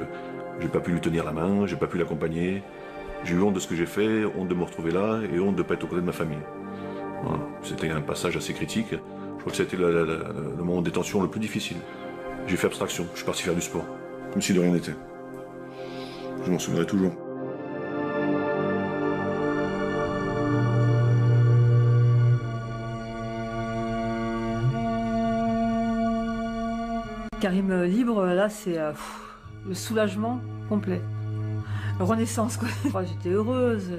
j'ai pas pu lui tenir la main, j'ai pas pu l'accompagner. J'ai eu honte de ce que j'ai fait, honte de me retrouver là et honte de ne pas être aux côtés de ma famille. Voilà. C'était un passage assez critique. Je crois que c'était le moment de détention le plus difficile. J'ai fait abstraction, je suis parti faire du sport, comme si de rien n'était. Je m'en souviendrai toujours. Karim libre, là, c'est le soulagement complet. La renaissance, quoi. J'étais heureuse.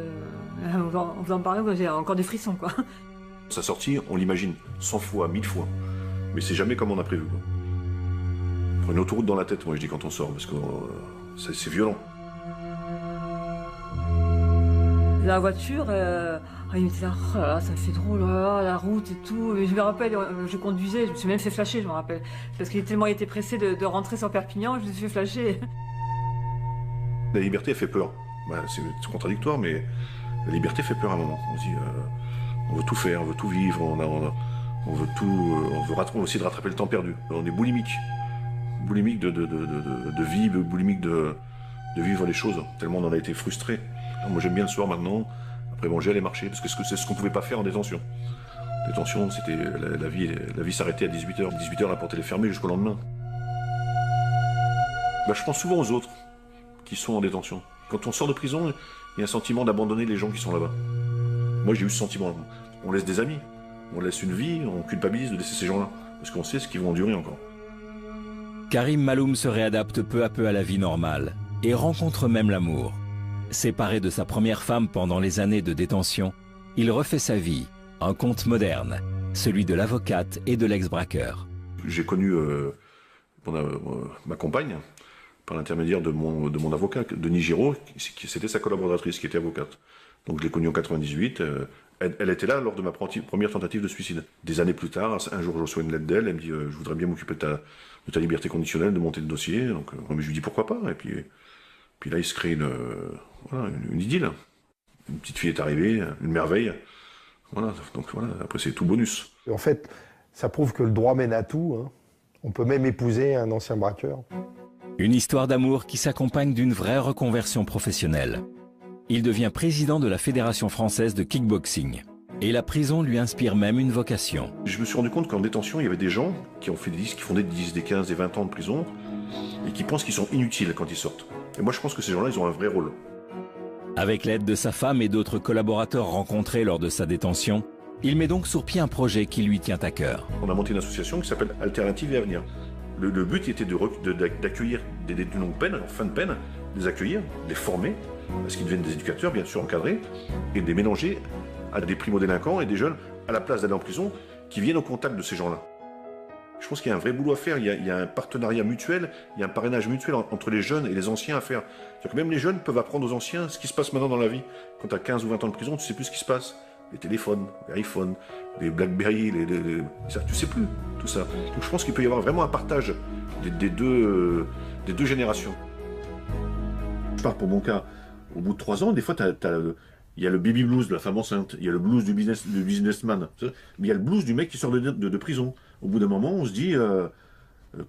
En vous en parlant, j'ai encore des frissons, quoi. Sa sortie, on l'imagine 100 fois, 1000 fois. Mais c'est jamais comme on a prévu, quoi. On a une autoroute dans la tête, moi, je dis, quand on sort, parce que c'est violent. La voiture, il me disait, oh là, ça me fait drôle, la route et tout. Et je me rappelle, je conduisais, je me suis même fait flasher, je me rappelle. Parce qu'il tellement été pressé de rentrer sur Perpignan, je me suis fait flasher. La liberté, elle fait peur. Bah, c'est contradictoire, mais la liberté fait peur à un moment. On se dit, on veut tout faire, on veut tout vivre, on veut tout, on veut essayer de rattraper le temps perdu. On est boulimique. Boulimique de vie, boulimique de vivre les choses, tellement on en a été frustré. Moi j'aime bien le soir maintenant, après manger, aller marcher, parce que c'est ce qu'on pouvait pas faire en détention. Détention, c'était la vie s'arrêtait à 18h. 18h, la porte elle est fermée jusqu'au lendemain. Bah, je pense souvent aux autres qui sont en détention. Quand on sort de prison, il y a un sentiment d'abandonner les gens qui sont là-bas. Moi j'ai eu ce sentiment. On laisse des amis, on laisse une vie, on culpabilise de laisser ces gens-là, parce qu'on sait ce qu'ils vont endurer encore. Karim Maloum se réadapte peu à peu à la vie normale et rencontre même l'amour. Séparé de sa première femme pendant les années de détention, il refait sa vie, un conte moderne, celui de l'avocate et de l'ex-braqueur. J'ai connu ma compagne par l'intermédiaire de mon avocat, Denis Giraud, c'était sa collaboratrice qui était avocate. Donc je l'ai connue en 98, elle était là lors de ma première tentative de suicide. Des années plus tard, un jour je reçois une lettre d'elle, elle me dit je voudrais bien m'occuper de ta liberté conditionnelle, de monter le dossier. Donc je lui dis pourquoi pas, et puis là il se crée une idylle. Une petite fille est arrivée, une merveille. Voilà, donc voilà, après c'est tout bonus. En fait, ça prouve que le droit mène à tout. Hein. On peut même épouser un ancien braqueur. Une histoire d'amour qui s'accompagne d'une vraie reconversion professionnelle. Il devient président de la Fédération française de kickboxing. Et la prison lui inspire même une vocation. Je me suis rendu compte qu'en détention, il y avait des gens qui ont fait des 10, qui font des 10, des 15, des 20 ans de prison et qui pensent qu'ils sont inutiles quand ils sortent. Et moi, je pense que ces gens-là, ils ont un vrai rôle. Avec l'aide de sa femme et d'autres collaborateurs rencontrés lors de sa détention, il met donc sur pied un projet qui lui tient à cœur. On a monté une association qui s'appelle Alternative et Avenir. Le but était d'accueillir des détenus longue peine, en fin de peine, les accueillir, les former, parce qu'ils deviennent des éducateurs, bien sûr encadrés, et de les mélanger à des primo-délinquants et des jeunes, à la place d'aller en prison, qui viennent au contact de ces gens-là. Je pense qu'il y a un vrai boulot à faire, il y a un partenariat mutuel, il y a un parrainage mutuel entre les jeunes et les anciens à faire. C'est-à-dire que même les jeunes peuvent apprendre aux anciens ce qui se passe maintenant dans la vie. Quand tu as 15 ou 20 ans de prison, tu sais plus ce qui se passe. Les téléphones, les iPhones, les Blackberry, ça, tu sais plus tout ça. Donc je pense qu'il peut y avoir vraiment un partage des deux générations. Je pars pour mon cas, au bout de 3 ans, des fois, il y a le baby blues de la femme enceinte, il y a le blues du businessman, mais il y a le blues du mec qui sort de prison. Au bout d'un moment, on se dit,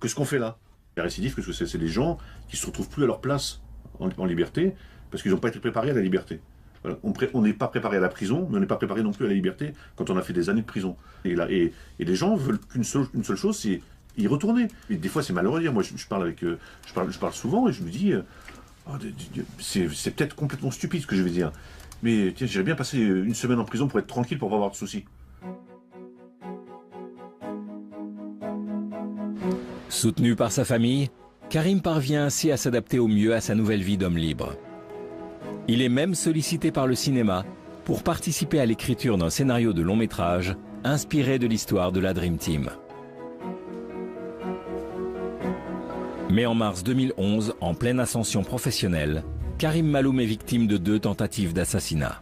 qu'est-ce qu'on fait là? La récidive, qu'est-ce que c'est? C'est des gens qui se retrouvent plus à leur place en liberté, parce qu'ils n'ont pas été préparés à la liberté. Voilà. On n'est pas préparé à la prison, mais on n'est pas préparé non plus à la liberté quand on a fait des années de prison. Et les gens veulent qu'une seule chose, c'est y retourner. Et des fois, c'est malheureux à dire. Moi, je parle souvent et je me dis, c'est peut-être complètement stupide ce que je vais dire. Mais tiens, j'irais bien passer une semaine en prison pour être tranquille, pour pas avoir de soucis. Soutenu par sa famille, Karim parvient ainsi à s'adapter au mieux à sa nouvelle vie d'homme libre. Il est même sollicité par le cinéma pour participer à l'écriture d'un scénario de long métrage inspiré de l'histoire de la Dream Team. Mais en mars 2011, en pleine ascension professionnelle, Karim Maloum est victime de 2 tentatives d'assassinat.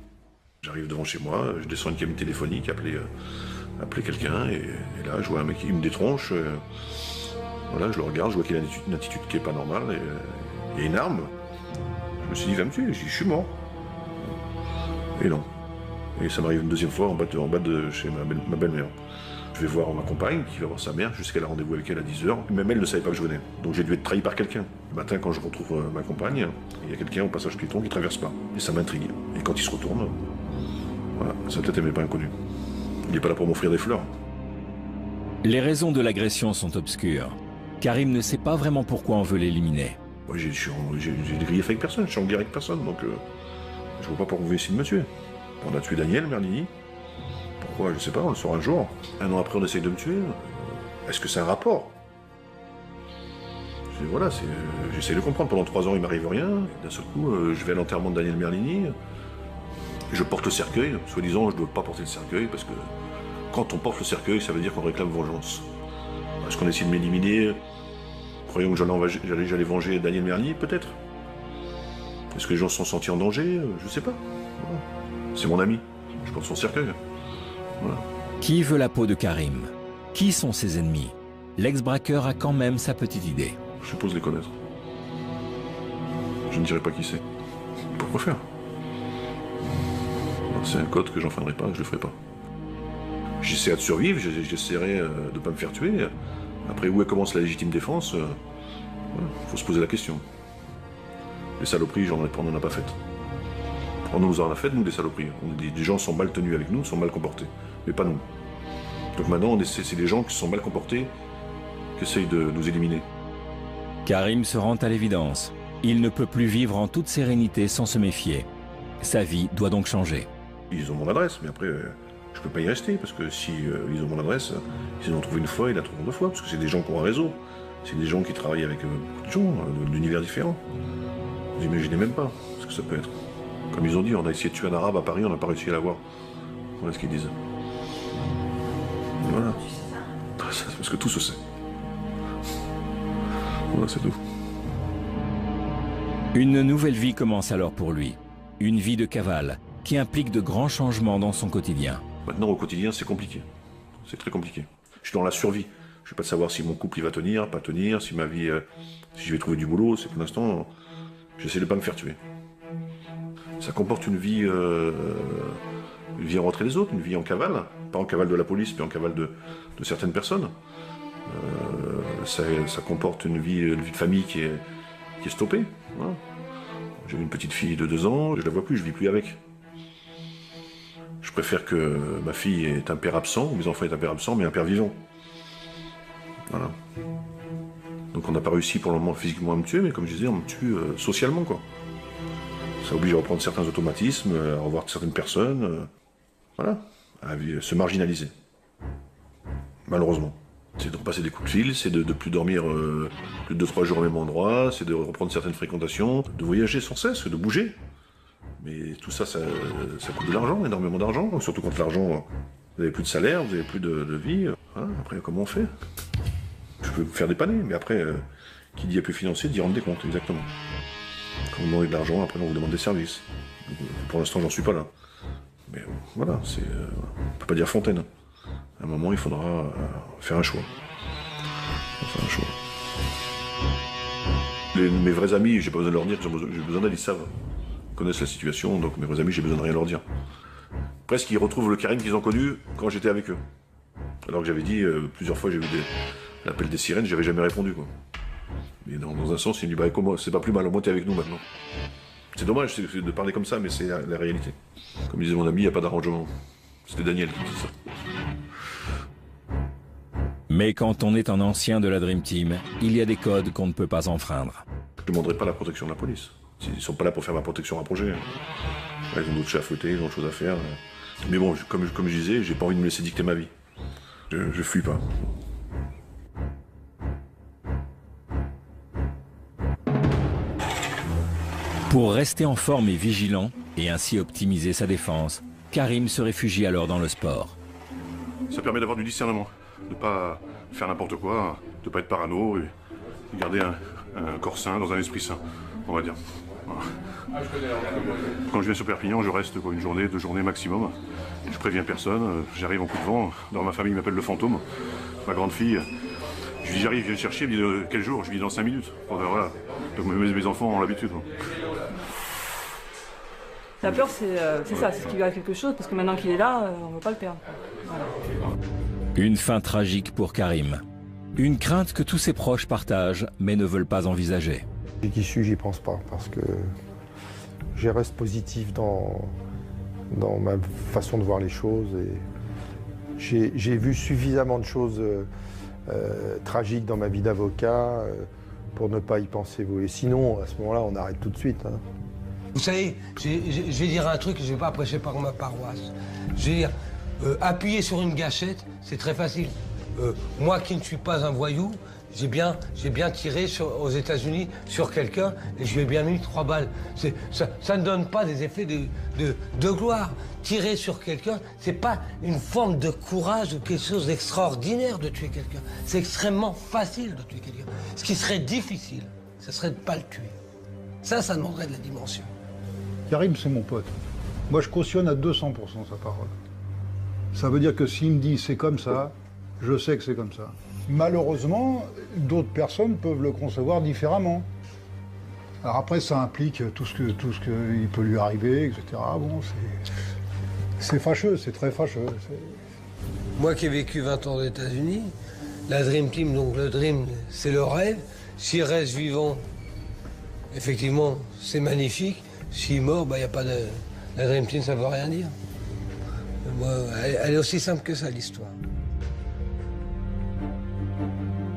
J'arrive devant chez moi, je descends une cabine téléphonique, appeler quelqu'un, et là je vois un mec qui me détronche. Voilà, je le regarde, je vois qu'il a une attitude qui n'est pas normale, et il y a une arme. Je me suis dit, il va me tuer, je dis, je suis mort. Et non. Et ça m'arrive une deuxième fois en bas de chez ma belle-mère. Je vais voir ma compagne, qui va voir sa mère, jusqu'à la rendez-vous avec elle à 10h. Même elle ne savait pas que je venais. Donc j'ai dû être trahi par quelqu'un. Le matin, quand je retrouve ma compagne, il y a quelqu'un au passage piéton qui ne traverse pas. Et ça m'intrigue. Et quand il se retourne, voilà, sa tête n'est pas inconnue. Il n'est pas là pour m'offrir des fleurs. Les raisons de l'agression sont obscures. Karim ne sait pas vraiment pourquoi on veut l'éliminer. Moi, j'ai des griefs avec personne, je suis en guerre avec personne, donc je vois pas pourquoi vous voulez essayer de me tuer. On a tué Daniel Merlini. Pourquoi? Je sais pas, on le saura un jour. 1 an après, on essaye de me tuer. Est-ce que c'est un rapport? Voilà, j'essaie de comprendre. Pendant 3 ans, il m'arrive rien. D'un seul coup, je vais à l'enterrement de Daniel Merlini. Je porte le cercueil. Soi-disant, je ne dois pas porter le cercueil, parce que quand on porte le cercueil, ça veut dire qu'on réclame vengeance. Est-ce qu'on essaie de m'éliminer, croyant que j'allais venger Daniel Merlini, peut-être? Est-ce que les gens se sont sentis en danger? Je sais pas. Voilà. C'est mon ami. Je porte son cercueil. Voilà. Qui veut la peau de Karim? Qui sont ses ennemis? L'ex-braqueur a quand même sa petite idée. Je suppose les connaître. Je ne dirai pas qui c'est. Pourquoi faire? C'est un code que j'enfreinerai pas, que je le ferai pas. J'essaierai de survivre, j'essaierai de ne pas me faire tuer. Après, où commence la légitime défense? Faut se poser la question. Les saloperies, on n'en a pas faites. On nous en a fait, nous, des saloperies. Des gens sont mal tenus avec nous, sont mal comportés. Mais pas nous. Donc maintenant, c'est des gens qui sont mal comportés qui essayent de nous éliminer. Karim se rend à l'évidence. Il ne peut plus vivre en toute sérénité sans se méfier. Sa vie doit donc changer. Ils ont mon adresse, mais après, je peux pas y rester, parce que si ils ont mon adresse, ils en ont trouvé une fois, ils la trouveront 2 fois, parce que c'est des gens qui ont un réseau. C'est des gens qui travaillent avec beaucoup de gens, d'univers différents. Vous imaginez même pas ce que ça peut être. Comme ils ont dit, on a essayé de tuer un arabe à Paris, on n'a pas réussi à l'avoir. Voilà ce qu'ils disent. Voilà. Parce que tout se sait. Voilà, c'est tout. Une nouvelle vie commence alors pour lui. Une vie de cavale qui implique de grands changements dans son quotidien. Maintenant, au quotidien, c'est compliqué. C'est très compliqué. Je suis dans la survie. Je ne vais pas savoir si mon couple il va tenir, pas tenir, si ma vie, si je vais trouver du boulot. C'est pour l'instant, j'essaie de ne pas me faire tuer. Ça comporte une vie en retrait des autres, une vie en cavale. Pas en cavale de la police, mais en cavale de certaines personnes. ça comporte une vie de famille qui est stoppée. Voilà. J'ai une petite fille de 2 ans, je la vois plus, je vis plus avec. Je préfère que ma fille ait un père absent, ou mes enfants aient un père absent, mais un père vivant. Voilà. Donc on n'a pas réussi pour le moment physiquement à me tuer, mais comme je disais, on me tue socialement, quoi. Ça oblige à reprendre certains automatismes, à revoir certaines personnes, voilà, à se marginaliser. Malheureusement. C'est de repasser des coups de fil, c'est de plus dormir plus de 2-3 jours au même endroit, c'est de reprendre certaines fréquentations, de voyager sans cesse, de bouger. Mais tout ça, ça coûte de l'argent, énormément d'argent, surtout quand l'argent, vous n'avez plus de salaire, vous n'avez plus de vie. Voilà. Après, comment on fait? Je peux vous faire dépanner, mais après, qui dit appui financier dit rendre des comptes, exactement. Quand vous demandez de l'argent, après on vous demande des services. Donc, pour l'instant, j'en suis pas là. Mais voilà, on ne peut pas dire Fontaine. À un moment, il faudra faire un choix. Faire un choix. Mes vrais amis, j'ai pas besoin de leur dire, j'ai besoin d'elle, ils savent. Ils connaissent la situation, donc mes vrais amis, j'ai besoin de rien leur dire. Presque, ils retrouvent le Karim qu'ils ont connu quand j'étais avec eux. Alors que j'avais dit, plusieurs fois, j'ai vu l'appel des sirènes, j'avais jamais répondu, quoi. Mais dans un sens, il me dit, bah, c'est pas plus mal, au moins t'es avec nous maintenant. C'est dommage de parler comme ça, mais c'est la réalité. Comme disait mon ami, il n'y a pas d'arrangement. C'était Daniel qui disait ça. Mais quand on est un ancien de la Dream Team, il y a des codes qu'on ne peut pas enfreindre. Je ne demanderai pas la protection de la police. Ils ne sont pas là pour faire ma protection rapprochée. Ils ont d'autres chats à fouetter, ils ont d'autres choses à faire. Mais bon, comme je disais, j'ai pas envie de me laisser dicter ma vie. Je fuis pas. Pour rester en forme et vigilant, et ainsi optimiser sa défense, Karim se réfugie alors dans le sport. Ça permet d'avoir du discernement, de ne pas faire n'importe quoi, de ne pas être parano, et de garder un corps sain dans un esprit sain, on va dire. Voilà. Quand je viens sur Perpignan, je reste une journée, 2 journées maximum. Je préviens personne, j'arrive en coup de vent. Dans ma famille, ils m'appellent le fantôme. Ma grande fille, je lui dis j'arrive, viens me chercher, elle me dit quel jour? Je lui dis dans 5 minutes. Enfin, voilà. Donc mes enfants ont l'habitude. La peur, c'est ça, c'est qu'il y a quelque chose, parce que maintenant qu'il est là, on ne veut pas le perdre. Voilà. Une fin tragique pour Karim. Une crainte que tous ses proches partagent, mais ne veulent pas envisager. Qui suis, j'y pense pas, parce que je reste positif dans ma façon de voir les choses. J'ai vu suffisamment de choses tragiques dans ma vie d'avocat pour ne pas y penser. Et sinon, à ce moment-là, on arrête tout de suite. Hein. Vous savez, je vais dire un truc, je ne vais pas prêcher par ma paroisse. Je vais dire, appuyer sur une gâchette, c'est très facile. Moi qui ne suis pas un voyou, j'ai bien tiré aux États-Unis sur quelqu'un et je lui ai bien mis 3 balles. Ça ne donne pas des effets de gloire. Tirer sur quelqu'un, c'est pas une forme de courage ou quelque chose d'extraordinaire de tuer quelqu'un. C'est extrêmement facile de tuer quelqu'un. Ce qui serait difficile, ce serait de ne pas le tuer. Ça demanderait de la dimension. Karim, c'est mon pote. Moi, je cautionne à 200% sa parole. Ça veut dire que s'il me dit c'est comme ça, je sais que c'est comme ça. Malheureusement, d'autres personnes peuvent le concevoir différemment. Alors après, ça implique tout ce qu'il peut lui arriver, etc. Bon, c'est fâcheux, c'est très fâcheux. Moi qui ai vécu 20 ans aux États-Unis, la Dream Team, donc le Dream, c'est le rêve. S'il reste vivant, effectivement, c'est magnifique. S'il est mort, il n'y a pas de... La Dream Team, ça ne veut rien dire. Elle est aussi simple que ça, l'histoire.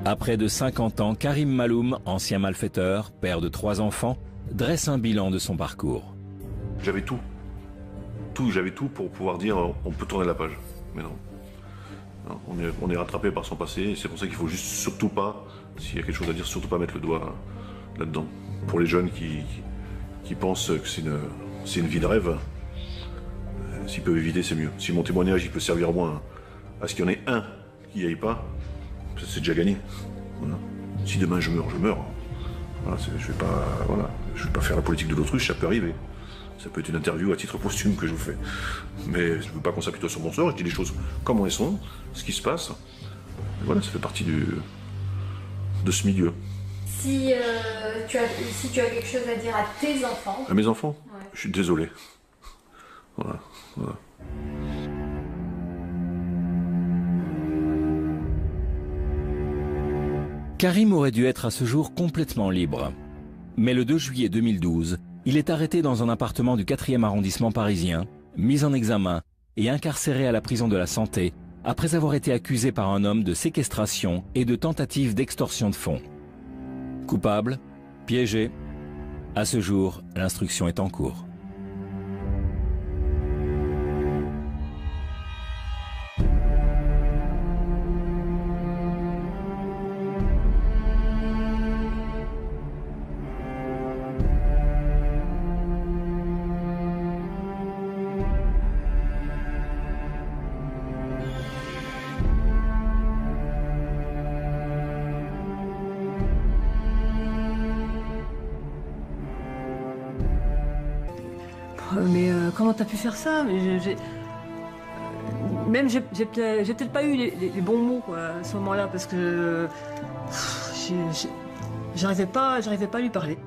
À près de 50 ans, Karim Maloum, ancien malfaiteur, père de 3 enfants, dresse un bilan de son parcours. J'avais tout. J'avais tout pour pouvoir dire on peut tourner la page. Mais non. On est rattrapé par son passé, et c'est pour ça qu'il faut juste surtout pas, s'il y a quelque chose à dire, surtout pas mettre le doigt là-dedans. Pour les jeunes qui pensent que c'est une vie de rêve, s'ils peuvent éviter, c'est mieux. Si mon témoignage il peut servir au moins à ce qu'il y en ait un qui n'y aille pas, c'est déjà gagné. Voilà. Si demain je meurs, je meurs. Voilà, je vais pas faire la politique de l'autruche, ça peut arriver. Ça peut être une interview à titre posthume que je vous fais. Mais je ne veux pas qu'on s'apitoie sur mon sort, je dis les choses comme elles sont, ce qui se passe. Et voilà, ça fait partie de ce milieu. Si tu as quelque chose à dire à tes enfants... À mes enfants? Ouais. Je suis désolé. Voilà. Karim aurait dû être à ce jour complètement libre. Mais le 2 juillet 2012, il est arrêté dans un appartement du 4e arrondissement parisien, mis en examen et incarcéré à la prison de la Santé après avoir été accusé par un homme de séquestration et de tentative d'extorsion de fonds. Coupable, piégé. À ce jour, l'instruction est en cours. Mais comment t'as pu faire ça? Mais même j'ai peut-être pas eu les bons mots quoi, à ce moment-là parce que j'arrivais pas à lui parler.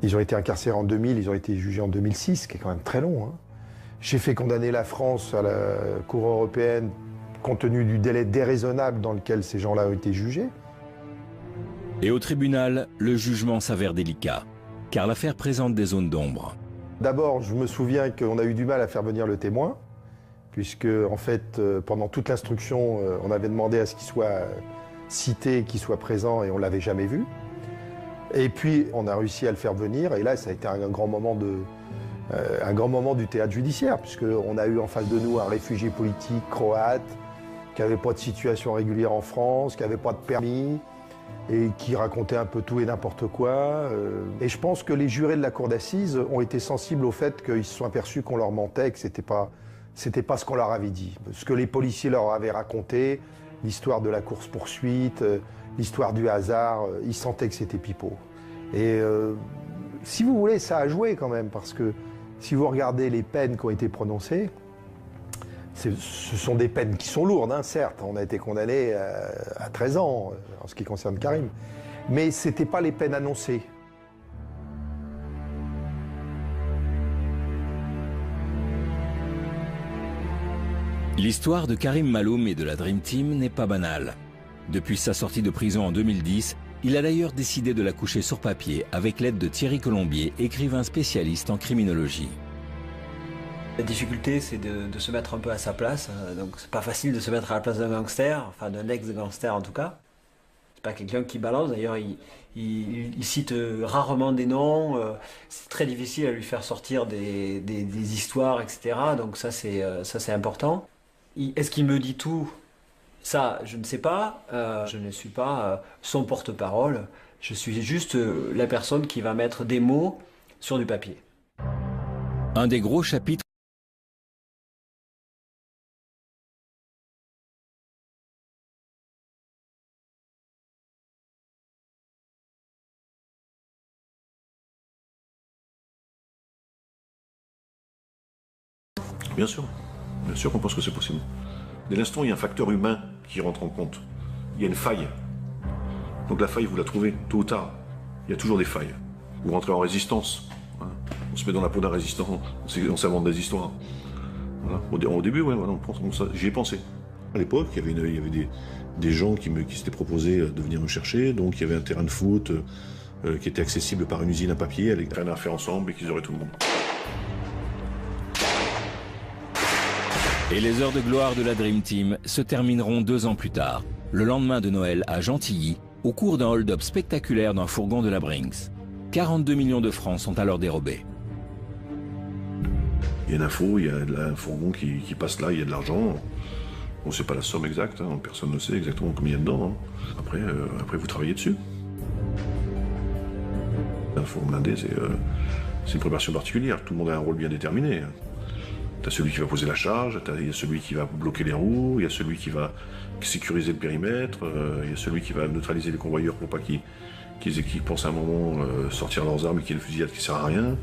Ils ont été incarcérés en 2000, ils ont été jugés en 2006, ce qui est quand même très long. Hein. J'ai fait condamner la France à la Cour européenne compte tenu du délai déraisonnable dans lequel ces gens-là ont été jugés. Et au tribunal, le jugement s'avère délicat, car l'affaire présente des zones d'ombre. D'abord, je me souviens qu'on a eu du mal à faire venir le témoin, puisque en fait, pendant toute l'instruction, on avait demandé à ce qu'il soit cité, qu'il soit présent, et on ne l'avait jamais vu. Et puis, on a réussi à le faire venir, et là, ça a été un grand moment du théâtre judiciaire, puisqu'on a eu en face de nous un réfugié politique croate, qui n'avait pas de situation régulière en France, qui n'avait pas de permis, et qui racontait un peu tout et n'importe quoi. Et je pense que les jurés de la cour d'assises ont été sensibles au fait qu'ils se sont aperçus qu'on leur mentait, que c'était pas ce qu'on leur avait dit. Ce que les policiers leur avaient raconté, l'histoire de la course-poursuite, l'histoire du hasard, ils sentaient que c'était pipeau. Et si vous voulez, ça a joué quand même, parce que si vous regardez les peines qui ont été prononcées, ce sont des peines qui sont lourdes, hein, certes. On a été condamné à 13 ans en ce qui concerne Karim. Mais ce n'étaient pas les peines annoncées. L'histoire de Karim Maloum et de la Dream Team n'est pas banale. Depuis sa sortie de prison en 2010, il a d'ailleurs décidé de la coucher sur papier avec l'aide de Thierry Colombier, écrivain spécialiste en criminologie. La difficulté, c'est de se mettre un peu à sa place. Donc, c'est pas facile de se mettre à la place d'un gangster, enfin d'un ex-gangster en tout cas. C'est pas quelqu'un qui balance. D'ailleurs, il cite rarement des noms. C'est très difficile à lui faire sortir des histoires, etc. Donc ça, c'est important. Est-ce qu'il me dit tout? Ça, je ne sais pas. Je ne suis pas son porte-parole. Je suis juste la personne qui va mettre des mots sur du papier. Un des gros chapitres Bien sûr qu'on pense que c'est possible. Dès l'instant, il y a un facteur humain qui rentre en compte. Il y a une faille. Donc la faille, vous la trouvez tôt ou tard. Il y a toujours des failles. Vous rentrez en résistance. Hein. On se met dans la peau d'un résistant, on s'invente des histoires. Voilà. Au début, ouais, voilà, j'y ai pensé. À l'époque, il y avait des gens qui s'étaient proposés de venir me chercher. Donc il y avait un terrain de foot qui était accessible par une usine à papier, avec rien à faire ensemble et qu'ils auraient tout le monde. Et les heures de gloire de la Dream Team se termineront 2 ans plus tard, le lendemain de Noël à Gentilly, au cours d'un hold-up spectaculaire d'un fourgon de la Brinks. 42 millions de francs sont alors dérobés. Il y a une info, il y a un fourgon qui passe là, il y a de l'argent. On ne sait pas la somme exacte, hein, personne ne sait exactement combien il y a dedans. Hein. Après, vous travaillez dessus. Un fourgon blindé, c'est une préparation particulière, tout le monde a un rôle bien déterminé. Tu as celui qui va poser la charge, il y a celui qui va bloquer les roues, il y a celui qui va sécuriser le périmètre, il y a celui qui va neutraliser les convoyeurs pour pas qu'ils pensent à un moment sortir leurs armes et qu'il y ait une fusillade qui ne sert à rien.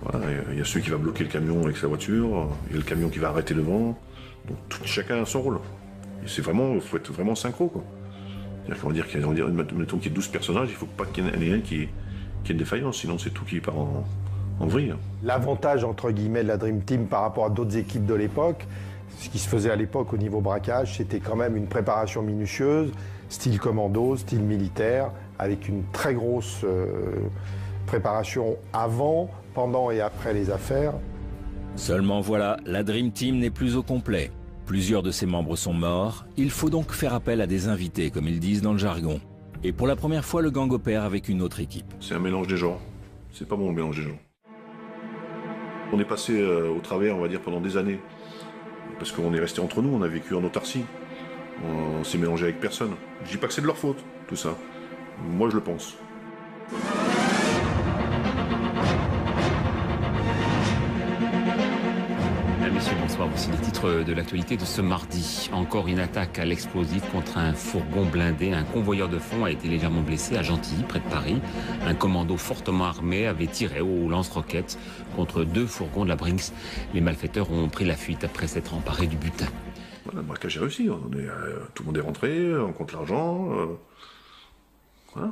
Voilà, il y a celui qui va bloquer le camion avec sa voiture, il y a le camion qui va arrêter devant. Donc chacun a son rôle. Il faut être vraiment synchro, quoi. C'est-à-dire qu'on va dire qu'il y a 12 personnages, il ne faut pas qu'il y en ait un qui ait une défaillance, sinon c'est tout qui part en vrille. L'avantage, entre guillemets, de la Dream Team par rapport à d'autres équipes de l'époque, Ce qui se faisait à l'époque au niveau braquage, c'était quand même une préparation minutieuse, style commando, style militaire, avec une très grosse préparation avant, pendant et après les affaires. Seulement voilà, la Dream Team n'est plus au complet. Plusieurs de ses membres sont morts, il faut donc faire appel à des invités, comme ils disent dans le jargon. Et pour la première fois, le gang opère avec une autre équipe. C'est un mélange des genres. C'est pas bon le mélange des genres. On est passé au travers, on va dire, pendant des années. Parce qu'on est resté entre nous, on a vécu en autarcie. On s'est mélangé avec personne. Je dis pas que c'est de leur faute, tout ça. Moi, je le pense. Messieurs, bonsoir. Voici les titres de l'actualité de ce mardi. Encore une attaque à l'explosif contre un fourgon blindé. Un convoyeur de fonds a été légèrement blessé à Gentilly, près de Paris. Un commando fortement armé avait tiré au lance-roquettes contre 2 fourgons de la Brinks. Les malfaiteurs ont pris la fuite après s'être emparés du butin. Voilà, le braquage est réussi. Tout le monde est rentré, on compte l'argent. Voilà.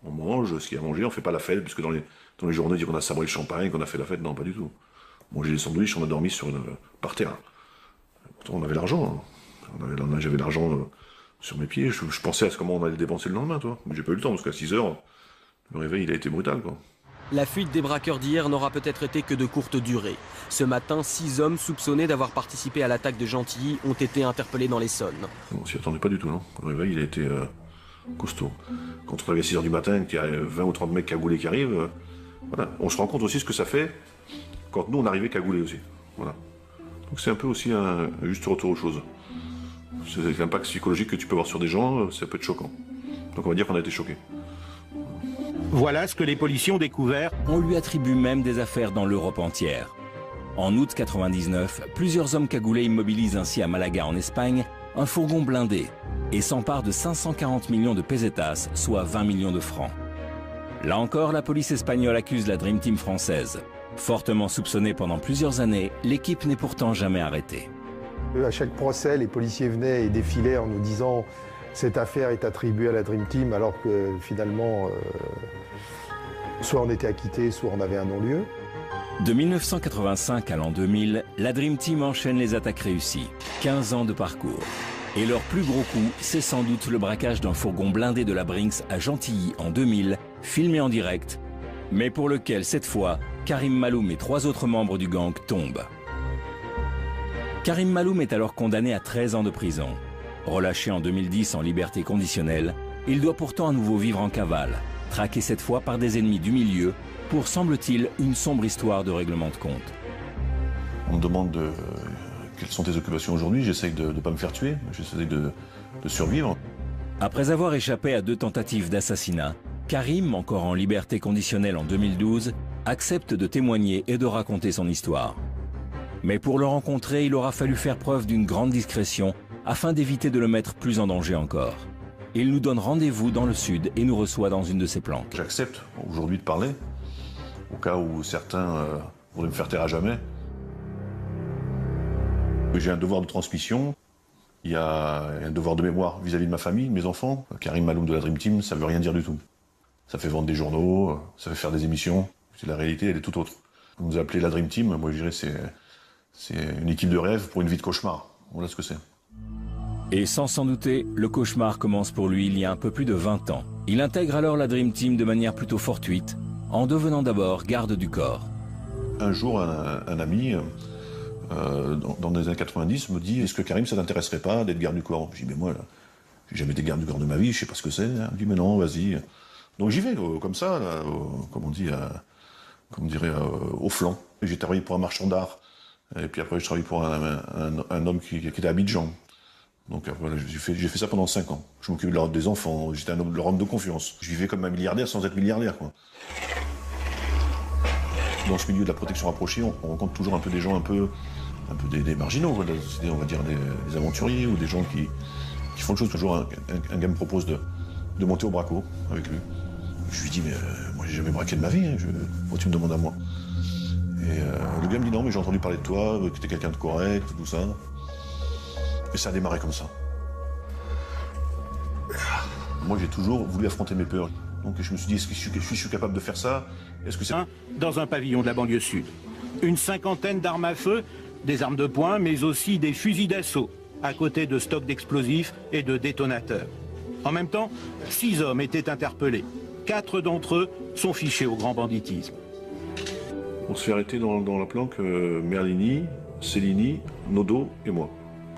On mange ce qu'il y a à manger, on fait pas la fête, puisque dans les journaux, on dit qu'on a sabré le champagne, qu'on a fait la fête. Non, pas du tout. Manger des sandwichs, on a dormi par terre. Pourtant, on avait l'argent. J'avais l'argent sur mes pieds. Je pensais à comment on allait dépenser le lendemain, toi. Mais j'ai pas eu le temps, parce qu'à 6 heures, le réveil, il a été brutal, quoi. La fuite des braqueurs d'hier n'aura peut-être été que de courte durée. Ce matin, 6 hommes soupçonnés d'avoir participé à l'attaque de Gentilly ont été interpellés dans l'Essonne. On s'y attendait pas du tout, non. Le réveil, il a été costaud. Quand on arrive à 6 heures du matin, qu'il y a 20 ou 30 mecs cagoulés qui arrivent, voilà. On se rend compte aussi ce que ça fait quand nous, on arrivait cagoulés aussi. Voilà. Donc c'est un peu aussi un juste retour aux choses. C'est l'impact psychologique que tu peux avoir sur des gens, ça peut être choquant. Donc on va dire qu'on a été choqués. Voilà ce que les policiers ont découvert. On lui attribue même des affaires dans l'Europe entière. En août 99, plusieurs hommes cagoulés immobilisent ainsi à Malaga, en Espagne, un fourgon blindé et s'emparent de 540 millions de pesetas, soit 20 millions de francs. Là encore, la police espagnole accuse la Dream Team française. Fortement soupçonnée pendant plusieurs années, l'équipe n'est pourtant jamais arrêtée. À chaque procès, les policiers venaient et défilaient en nous disant « cette affaire est attribuée à la Dream Team » alors que finalement, soit on était acquitté, soit on avait un non-lieu. De 1985 à l'an 2000, la Dream Team enchaîne les attaques réussies. 15 ans de parcours. Et leur plus gros coup, c'est sans doute le braquage d'un fourgon blindé de la Brinks à Gentilly en 2000, filmé en direct, mais pour lequel, cette fois, Karim Maloum et 3 autres membres du gang tombent. Karim Maloum est alors condamné à 13 ans de prison. Relâché en 2010 en liberté conditionnelle, il doit pourtant à nouveau vivre en cavale, traqué cette fois par des ennemis du milieu, pour, semble-t-il, une sombre histoire de règlement de compte. On me demande quelles sont tes occupations aujourd'hui. J'essaye de ne pas me faire tuer, j'essaye de survivre. Après avoir échappé à 2 tentatives d'assassinat, Karim, encore en liberté conditionnelle en 2012, accepte de témoigner et de raconter son histoire. Mais pour le rencontrer, il aura fallu faire preuve d'une grande discrétion afin d'éviter de le mettre plus en danger encore. Il nous donne rendez-vous dans le sud et nous reçoit dans une de ses planques. J'accepte aujourd'hui de parler, au cas où certains voudraient me faire taire à jamais. J'ai un devoir de transmission, il y a un devoir de mémoire vis-à-vis de ma famille, de mes enfants. Karim Maloum de la Dream Team, ça veut rien dire du tout. Ça fait vendre des journaux, ça fait faire des émissions. La réalité, elle est tout autre. On nous a appelé la Dream Team, moi je dirais c'est une équipe de rêve pour une vie de cauchemar. Voilà ce que c'est. Et sans s'en douter, le cauchemar commence pour lui il y a un peu plus de 20 ans. Il intègre alors la Dream Team de manière plutôt fortuite, en devenant d'abord garde du corps. Un jour, un ami, dans les années 90, me dit « Est-ce que Karim, ça t'intéresserait pas d'être garde du corps ?» Je dis « Mais moi, j'ai jamais été garde du corps de ma vie, je sais pas ce que c'est. » Il me dit « Mais non, vas-y. » Donc j'y vais, comme ça, là, comme on dit, comme on dirait, au flanc. J'ai travaillé pour un marchand d'art, et puis après je travaillé pour un homme qui était à Abidjan. Donc voilà, j'ai fait ça pendant 5 ans. Je m'occupais des enfants, j'étais leur homme de confiance. Je vivais comme un milliardaire sans être milliardaire, quoi. Dans ce milieu de la protection rapprochée, on rencontre toujours un peu des gens un peu des marginaux, quoi, de la société, on va dire des aventuriers ou des gens qui font le chose. Toujours un gars me propose de monter au braco avec lui. Je lui dis, mais moi j'ai jamais braqué de ma vie, hein, pourquoi tu me demandes à moi? Et le gars me dit, non, mais j'ai entendu parler de toi, que t'es quelqu'un de correct, tout ça. Et ça a démarré comme ça. Moi j'ai toujours voulu affronter mes peurs. Donc je me suis dit, est-ce que je suis capable de faire ça? Est-ce que c'est... Dans un pavillon de la banlieue sud. Une cinquantaine d'armes à feu, des armes de poing, mais aussi des fusils d'assaut, à côté de stocks d'explosifs et de détonateurs. En même temps, 6 hommes étaient interpellés. 4 d'entre eux sont fichés au grand banditisme. On se fait arrêter dans la planque Merlini, Cellini, Nodo et moi.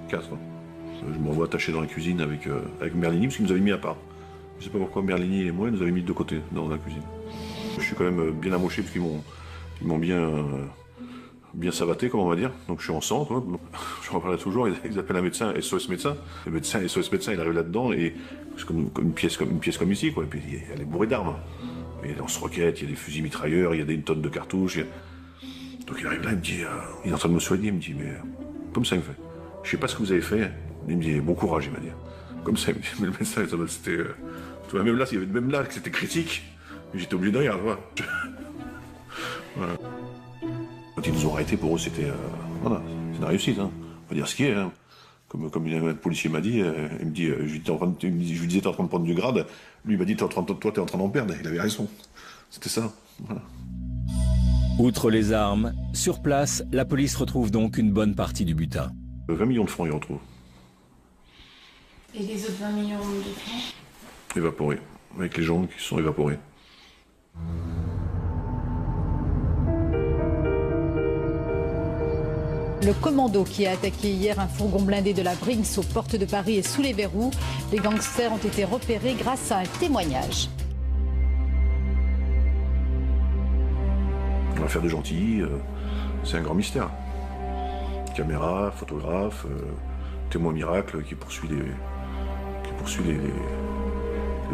4. Je me revois attaché dans la cuisine avec Merlini, parce qu'il nous avait mis à part. Je ne sais pas pourquoi Merlini et moi, ils nous avaient mis de deux côtés dans la cuisine. Je suis quand même bien amoché, parce qu'ils m'ont bien savaté, comme on va dire. Donc je suis en centre, hein. Je reparle toujours, ils appellent un médecin, SOS médecin. Le médecin, SOS médecin, il arrive là-dedans, et c'est comme une pièce comme ici, quoi. Et puis elle est bourrée d'armes. Il y a des lance-roquettes, il y a des fusils mitrailleurs, il y a une tonne de cartouches. Donc il arrive là, il me dit, il est en train de me soigner, il me dit, mais comme ça, il me fait, je sais pas ce que vous avez fait. Il me dit, bon courage, il m'a dit. Comme ça, il me dit, mais le médecin, c'était, tu vois, même là, il y avait même là que c'était critique. J'étais obligé de rien, tu vois. Voilà. Quand ils nous ont arrêtés, pour eux, c'était, voilà, c'est une réussite, hein. On va dire ce qui est, hein. Comme un policier m'a dit, il me dit, je lui disais, t'es en train de prendre du grade. Lui, il m'a dit, toi, t'es en train d'en perdre. Il avait raison. C'était ça. Voilà. Outre les armes, sur place, la police retrouve donc une bonne partie du butin. 20 millions de francs, il retrouve. Et les autres 20 millions de francs? Évaporés. Avec les gens qui sont évaporés. Le commando qui a attaqué hier un fourgon blindé de la Brinks aux portes de Paris est sous les verrous. Les gangsters ont été repérés grâce à un témoignage. L'affaire de Gentilly, c'est un grand mystère. Caméra, photographe, témoin miracle qui poursuit les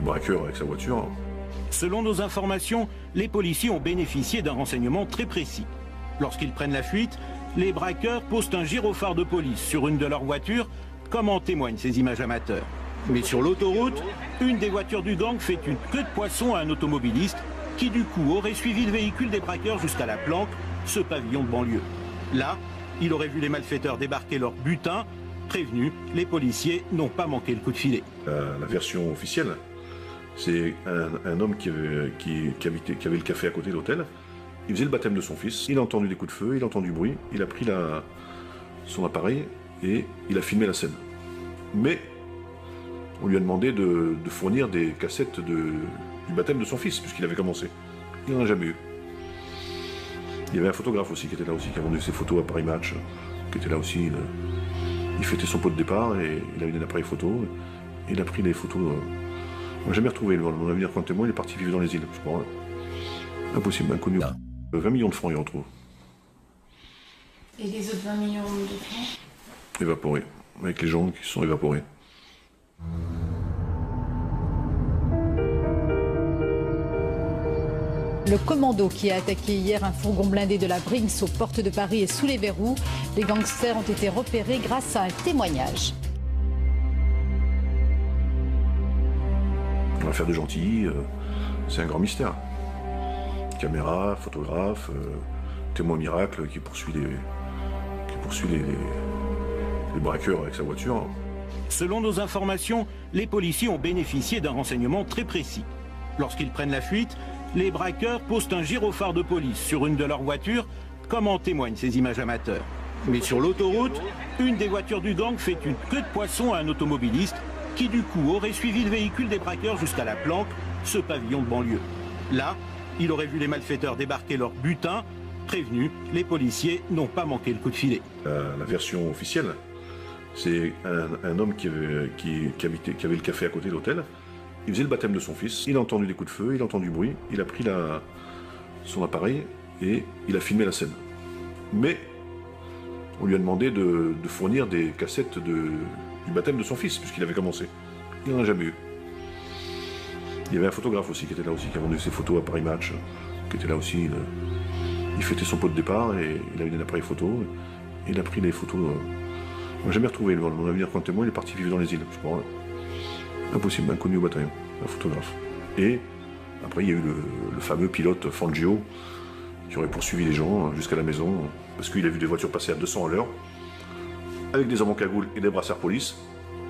braqueurs avec sa voiture. Selon nos informations, les policiers ont bénéficié d'un renseignement très précis. Lorsqu'ils prennent la fuite, les braqueurs postent un gyrophare de police sur une de leurs voitures, comme en témoignent ces images amateurs. Mais sur l'autoroute, une des voitures du gang fait une queue de poisson à un automobiliste qui du coup aurait suivi le véhicule des braqueurs jusqu'à la planque, ce pavillon de banlieue. Là, il aurait vu les malfaiteurs débarquer leur butin. Prévenus, les policiers n'ont pas manqué le coup de filet. La version officielle, c'est un homme qui avait le café à côté de l'hôtel. Il faisait le baptême de son fils. Il a entendu des coups de feu, il a entendu du bruit. Il a pris son appareil et il a filmé la scène. Mais on lui a demandé de fournir des cassettes du baptême de son fils, puisqu'il avait commencé. Il n'en a jamais eu. Il y avait un photographe aussi qui était là aussi, qui a vendu ses photos à Paris Match, qui était là aussi. Il fêtait son pot de départ et il avait un appareil photo. Et il a pris les photos. On n'a jamais retrouvé. Mon avenir comme témoin, il est parti vivre dans les îles, je crois. Impossible, inconnu. 20 millions de francs, il retrouve. Et les autres 20 millions de francs? Évaporés. Avec les gens qui sont évaporés. Le commando qui a attaqué hier un fourgon blindé de la Brinks aux portes de Paris est sous les verrous. Les gangsters ont été repérés grâce à un témoignage. L'affaire de Gentilly, c'est un grand mystère. Caméra, photographe, témoin miracle qui poursuit les braqueurs avec sa voiture. Selon nos informations, les policiers ont bénéficié d'un renseignement très précis. Lorsqu'ils prennent la fuite, les braqueurs postent un gyrophare de police sur une de leurs voitures, comme en témoignent ces images amateurs. Mais sur l'autoroute, une des voitures du gang fait une queue de poisson à un automobiliste qui du coup aurait suivi le véhicule des braqueurs jusqu'à la planque, ce pavillon de banlieue. Là, il aurait vu les malfaiteurs débarquer leur butin. Prévenus, les policiers n'ont pas manqué le coup de filet. La version officielle, c'est un homme qui avait le café à côté de l'hôtel. Il faisait le baptême de son fils. Il a entendu des coups de feu, il a entendu du bruit. Il a pris son appareil et il a filmé la scène. Mais on lui a demandé de fournir des cassettes du baptême de son fils, puisqu'il avait commencé. Il n'en a jamais eu. Il y avait un photographe aussi qui était là aussi, qui a vendu ses photos à Paris Match, qui était là aussi. Il fêtait son pot de départ et il avait un appareil photo. Et il a pris les photos. On n'a jamais retrouvé. Mon avenir comme témoin, il est parti vivre dans les îles, je crois. Impossible, inconnu au bataillon, un photographe. Et après, il y a eu le fameux pilote Fangio qui aurait poursuivi les gens jusqu'à la maison parce qu'il a vu des voitures passer à 200 à l'heure avec des hommes en cagoule et des brassards police.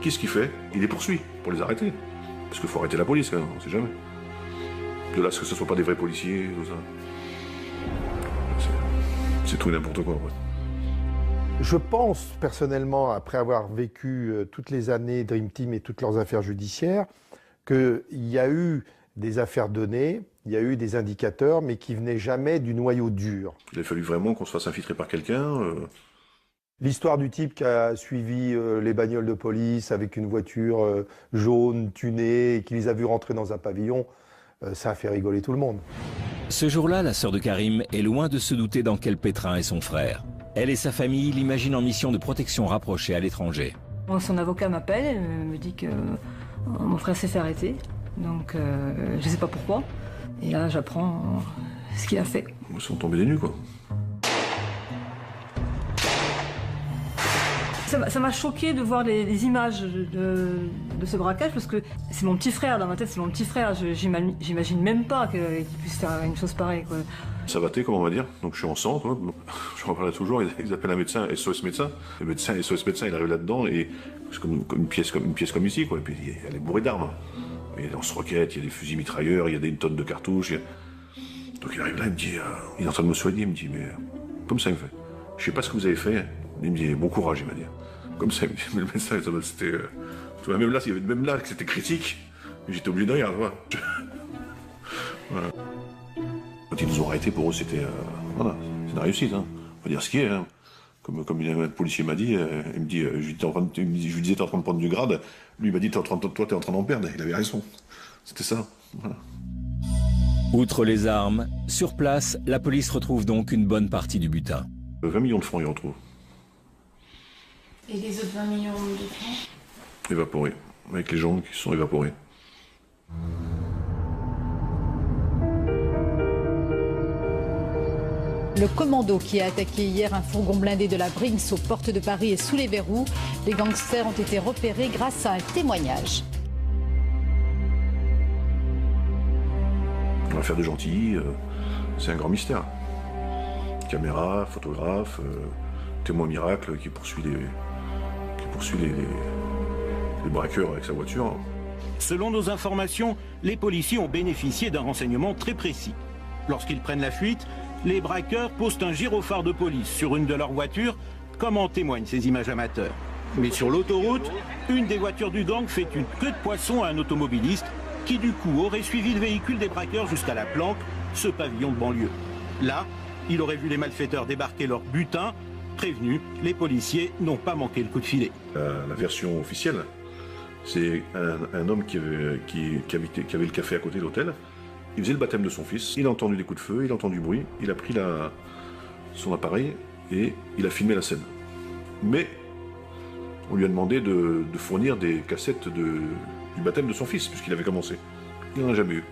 Qu'est-ce qu'il fait? Il les poursuit pour les arrêter. Parce qu'il faut arrêter la police, quand même, on ne sait jamais. De là, ce que ce ne soit pas des vrais policiers, tout ça. C'est tout et n'importe quoi, ouais. Je pense personnellement, après avoir vécu toutes les années Dream Team et toutes leurs affaires judiciaires, qu'il y a eu des affaires données, il y a eu des indicateurs, mais qui venaient jamais du noyau dur. Il a fallu vraiment qu'on se fasse infiltrer par quelqu'un. L'histoire du type qui a suivi les bagnoles de police avec une voiture jaune, tunée, et qui les a vus rentrer dans un pavillon, ça a fait rigoler tout le monde. Ce jour-là, la sœur de Karim est loin de se douter dans quel pétrin est son frère. Elle et sa famille l'imaginent en mission de protection rapprochée à l'étranger. Son avocat m'appelle, me dit que mon frère s'est fait arrêter, donc je ne sais pas pourquoi. Et là, j'apprends ce qu'il a fait. Ils sont tombés des nues, quoi. Ça m'a choqué de voir les images de ce braquage, parce que c'est mon petit frère, dans ma tête c'est mon petit frère. J'imagine même pas qu'il puisse faire une chose pareille, quoi. Ça battait, comme on va dire. Donc je suis en centre, je reparle toujours, ils appellent un médecin, SOS médecin. Le médecin, SOS médecin, il arrive là-dedans et c'est comme une pièce comme ici, quoi. Et puis elle est bourrée d'armes. Il y a des lance-roquettes, il y a des fusils mitrailleurs, il y a des tonnes de cartouches. Donc il arrive là, il me dit, il est en train de me soigner, il me dit, mais comme ça, il me fait, je sais pas ce que vous avez fait. Il me dit, bon courage, il m'a dit. Comme ça, il me dit, mais le médecin, c'était, tu vois, même là, c'était critique. J'étais obligé de rire, tu vois. Voilà. Quand ils nous ont arrêtés, pour eux, c'était voilà, c'est une réussite. Hein. On va dire ce qui est. Hein. Comme un policier m'a dit, il me dit, je lui disais, t'es en train de prendre du grade. Lui, il m'a dit, toi, t'es en train d'en perdre. Il avait raison. C'était ça. Voilà. Outre les armes, sur place, la police retrouve donc une bonne partie du butin. 20 millions de francs, ils retrouvent. Et les autres 20 millions de francs? Évaporés. Avec les gens qui sont évaporés. Le commando qui a attaqué hier un fourgon blindé de la Brinks aux portes de Paris est sous les verrous. Les gangsters ont été repérés grâce à un témoignage. L'affaire de Gentilly, c'est un grand mystère. Caméra, photographe, témoin miracle qui poursuit les braqueurs avec sa voiture. Selon nos informations, les policiers ont bénéficié d'un renseignement très précis. Lorsqu'ils prennent la fuite, les braqueurs posent un gyrophare de police sur une de leurs voitures, comme en témoignent ces images amateurs. Mais sur l'autoroute, une des voitures du gang fait une queue de poisson à un automobiliste qui du coup aurait suivi le véhicule des braqueurs jusqu'à la Planque, ce pavillon de banlieue. Là, il aurait vu les malfaiteurs débarquer leur butin. Prévenus, les policiers n'ont pas manqué le coup de filet. La version officielle, c'est un homme qui avait le café à côté de l'hôtel. Il faisait le baptême de son fils. Il a entendu des coups de feu, il a entendu du bruit. Il a pris son appareil et il a filmé la scène. Mais on lui a demandé de fournir des cassettes du baptême de son fils, puisqu'il avait commencé. Il n'en a jamais eu.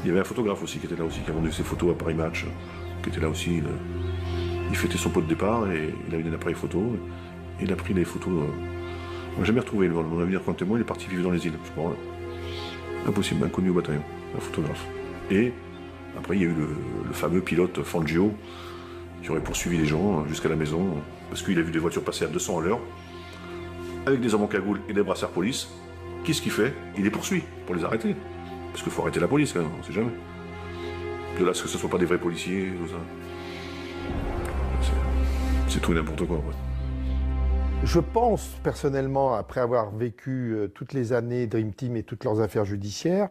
Il y avait un photographe aussi qui était là aussi, qui a vendu ses photos à Paris Match, qui était là aussi. Il fêtait son pot de départ et il avait un appareil photo. Et il a pris les photos. On n'a jamais retrouvé mon avenir quand témoin, il est parti vivre dans les îles, je crois. Impossible, inconnu au bataillon, un photographe. Et après, il y a eu le fameux pilote Fangio qui aurait poursuivi les gens jusqu'à la maison parce qu'il a vu des voitures passer à 200 à l'heure avec des hommes en cagoule et des brassards police. Qu'est-ce qu'il fait? Il les poursuit pour les arrêter. Parce qu'il faut arrêter la police quand même, on ne sait jamais. De là, ce que ce ne soit pas des vrais policiers, tout ça. C'est tout et n'importe quoi. Ouais. Je pense personnellement, après avoir vécu toutes les années Dream Team et toutes leurs affaires judiciaires,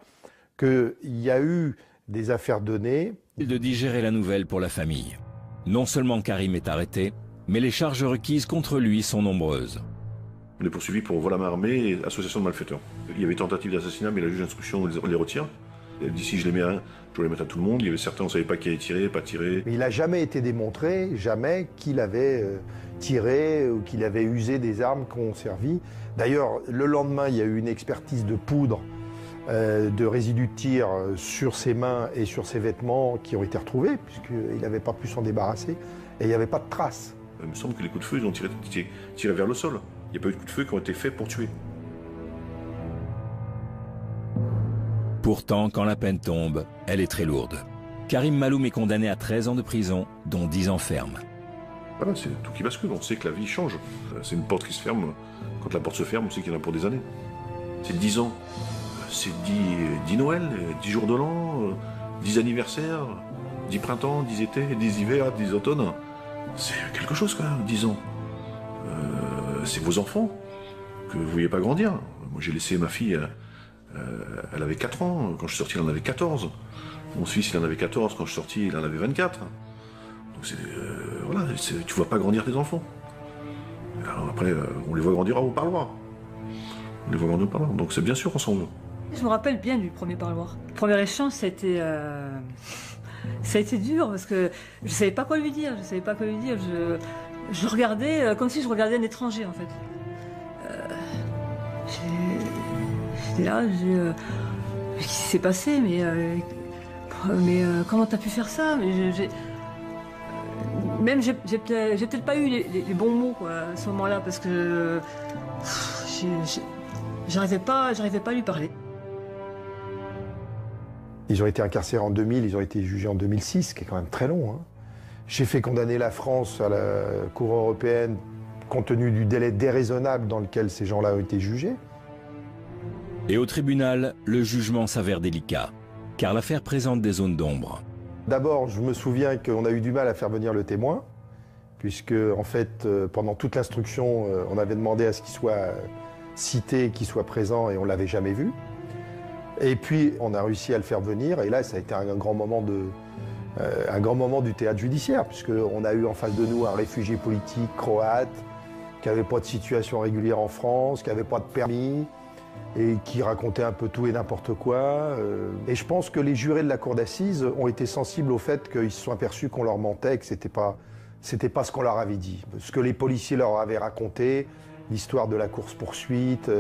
qu'il y a eu des affaires données. De digérer la nouvelle pour la famille. Non seulement Karim est arrêté, mais les charges requises contre lui sont nombreuses. On est poursuivi pour vol à main armée et association de malfaiteurs. Il y avait tentative d'assassinat, mais la juge d'instruction les retire. Elle dit si je les mets à un, je dois les mettre à tout le monde. Il y avait certains, on ne savait pas qui avait tiré, pas tiré. Mais il n'a jamais été démontré, jamais, qu'il avait tiré ou qu'il avait usé des armes qui ont servi. D'ailleurs, le lendemain, il y a eu une expertise de poudre, de résidus de tir sur ses mains et sur ses vêtements qui ont été retrouvés, puisqu'il n'avait pas pu s'en débarrasser, et il n'y avait pas de traces. Il me semble que les coups de feu, ils ont tiré vers le sol. Il n'y a pas eu de coups de feu qui ont été faits pour tuer. Pourtant, quand la peine tombe, elle est très lourde. Karim Maloum est condamné à 13 ans de prison, dont 10 ans ferme. Voilà, c'est tout qui bascule, on sait que la vie change. C'est une porte qui se ferme. Quand la porte se ferme, on sait qu'il y en a pour des années. C'est 10 ans. C'est 10 Noël, 10 jours de l'an, 10 anniversaires, 10 printemps, 10 étés, 10 hivers, 10 automnes. c'est quelque chose quand même, 10 ans. C'est vos enfants que vous ne voyez pas grandir. Moi j'ai laissé ma fille, elle avait 4 ans, quand je suis sorti elle en avait 14. Mon fils il en avait 14, quand je suis sorti il en avait 24. Donc voilà, tu ne vois pas grandir tes enfants. Alors après, on les voit grandir au parloir. On les voit grandir au parloir, donc c'est bien sûr qu'on s'en veut. Je me rappelle bien du premier parloir. Le premier échange, ça a été dur parce que je savais pas quoi lui dire. Je le regardais comme si je regardais un étranger en fait. J'étais là, qu'est-ce qui s'est passé, mais comment t'as pu faire ça? Même j'ai peut-être pas eu les bons mots quoi, à ce moment-là parce que j'arrivais pas à lui parler. Ils ont été incarcérés en 2000, ils ont été jugés en 2006, ce qui est quand même très long. Hein. J'ai fait condamner la France à la Cour européenne compte tenu du délai déraisonnable dans lequel ces gens-là ont été jugés. Et au tribunal, le jugement s'avère délicat, car l'affaire présente des zones d'ombre. D'abord, je me souviens qu'on a eu du mal à faire venir le témoin, puisque en fait, pendant toute l'instruction, on avait demandé à ce qu'il soit cité, qu'il soit présent, et on ne l'avait jamais vu. Et puis, on a réussi à le faire venir, et là, ça a été un grand moment du théâtre judiciaire, puisqu'on a eu en face de nous un réfugié politique croate, qui n'avait pas de situation régulière en France, qui n'avait pas de permis, et qui racontait un peu tout et n'importe quoi. Et je pense que les jurés de la cour d'assises ont été sensibles au fait qu'ils se sont aperçus qu'on leur mentait, que c'était pas ce qu'on leur avait dit. Ce que les policiers leur avaient raconté, l'histoire de la course-poursuite,